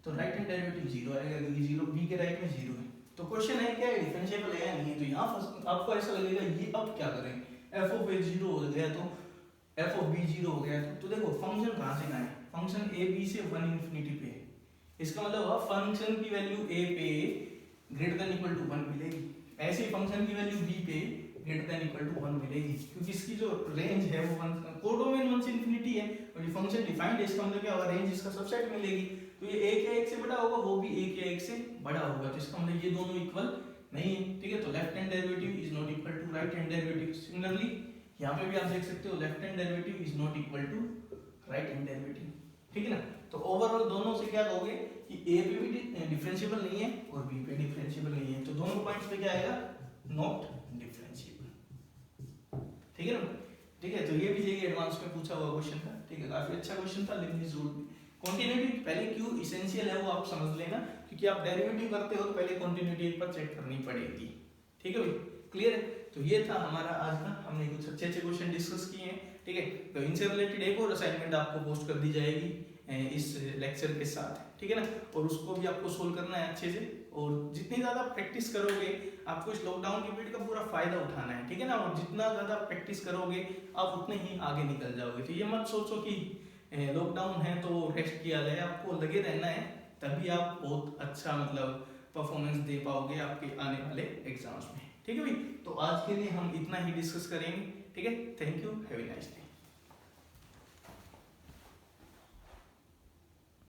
तो राइट हैंड डेरिवेटिव 0 आएगा क्योंकि 0 b के राइट में 0 है। तो क्वेश्चन है क्या है, डिफरेंशिएबल है या नहीं है। तो यहाँ आपको ऐसा लगेगा ये अब क्या करें, f of a 0 हो गया तो f of b 0 हो गया तो देखो फंक्शन कहाँ से कहाँ है, फंक्शन a b से 1 इंफिनिटी पे है। इसका मतलब फंक्शन की वैल्यू a पे ग्रेटर देन इक्वल टू 1 मिलेगी, ऐसे ही फंक्शन की वैल्यू b पे ग्रेटर देन इक्वल टू 1 मिलेगी, क्योंकि इसकी जो रेंज है वो कोडोमेन 1 से इंफिनिटी है और ये फंक्शन डिफाइंड है। इसका मतलब क्या होगा, रेंज इसका सबसेट मिलेगी, तो ये a के 1 से बड़ा होगा, वो भी a के 1 से बड़ा होगा। तो इसका मतलब ये दोनों इक्वल नहीं है, ठीक है। तो left hand derivative is not equal to right hand derivative. Similarly यहाँ पे भी आप देख सकते हो left hand derivative is not equal to right hand derivative, ठीक है ना। तो ओवरऑल दोनों से क्या कहोगे कि a पे भी डिफरेंशिएबल नहीं है और b पे डिफरेंशिएबल नहीं है, तो दोनों पॉइंट्स पे क्या आएगा, नॉट डिफरेंशिएबल, ठीक है ना। ठीक है, तो ये भी यही एडवांस में पूछा हुआ क्वेश्चन था, ठीक है, काफी अच्छा क्वेश्चन था। लेबनिज रूल कंटिन्यूटी पहले क्यों इसेंशियल है वो आप समझ लेना, क्योंकि आप डेरिवेटिव करते हो तो पहले कंटिन्यूटी एक बार चेक करनी पड़ेगी, ठीक है भाई, क्लियर है। तो ये था हमारा आज का, हमने कुछ अच्छे अच्छे क्वेश्चन डिस्कस किए हैं, ठीक है। तो इनसे रिलेटेड एक और असाइनमेंट आपको पोस्ट कर दी जाएगी इस लेक्चर के साथ, ठीक है ना। और उसको भी आपको सोल्व करना है अच्छे से, और जितनी ज़्यादा प्रैक्टिस करोगे आपको इस लॉकडाउन के पीरियड का पूरा फायदा उठाना है, ठीक है ना। और जितना ज़्यादा प्रैक्टिस करोगे आप उतने ही आगे निकल जाओगे। तो ये मत सोचो कि लॉकडाउन है तो रेस्ट किया जाए, आपको लगे रहना है, तभी आप बहुत अच्छा मतलब परफॉर्मेंस दे पाओगे आपके आने वाले एग्जाम्स में, ठीक है भाई। तो आज के लिए हम इतना ही डिस्कस करेंगे, ठीक है। Thank you, have a nice day.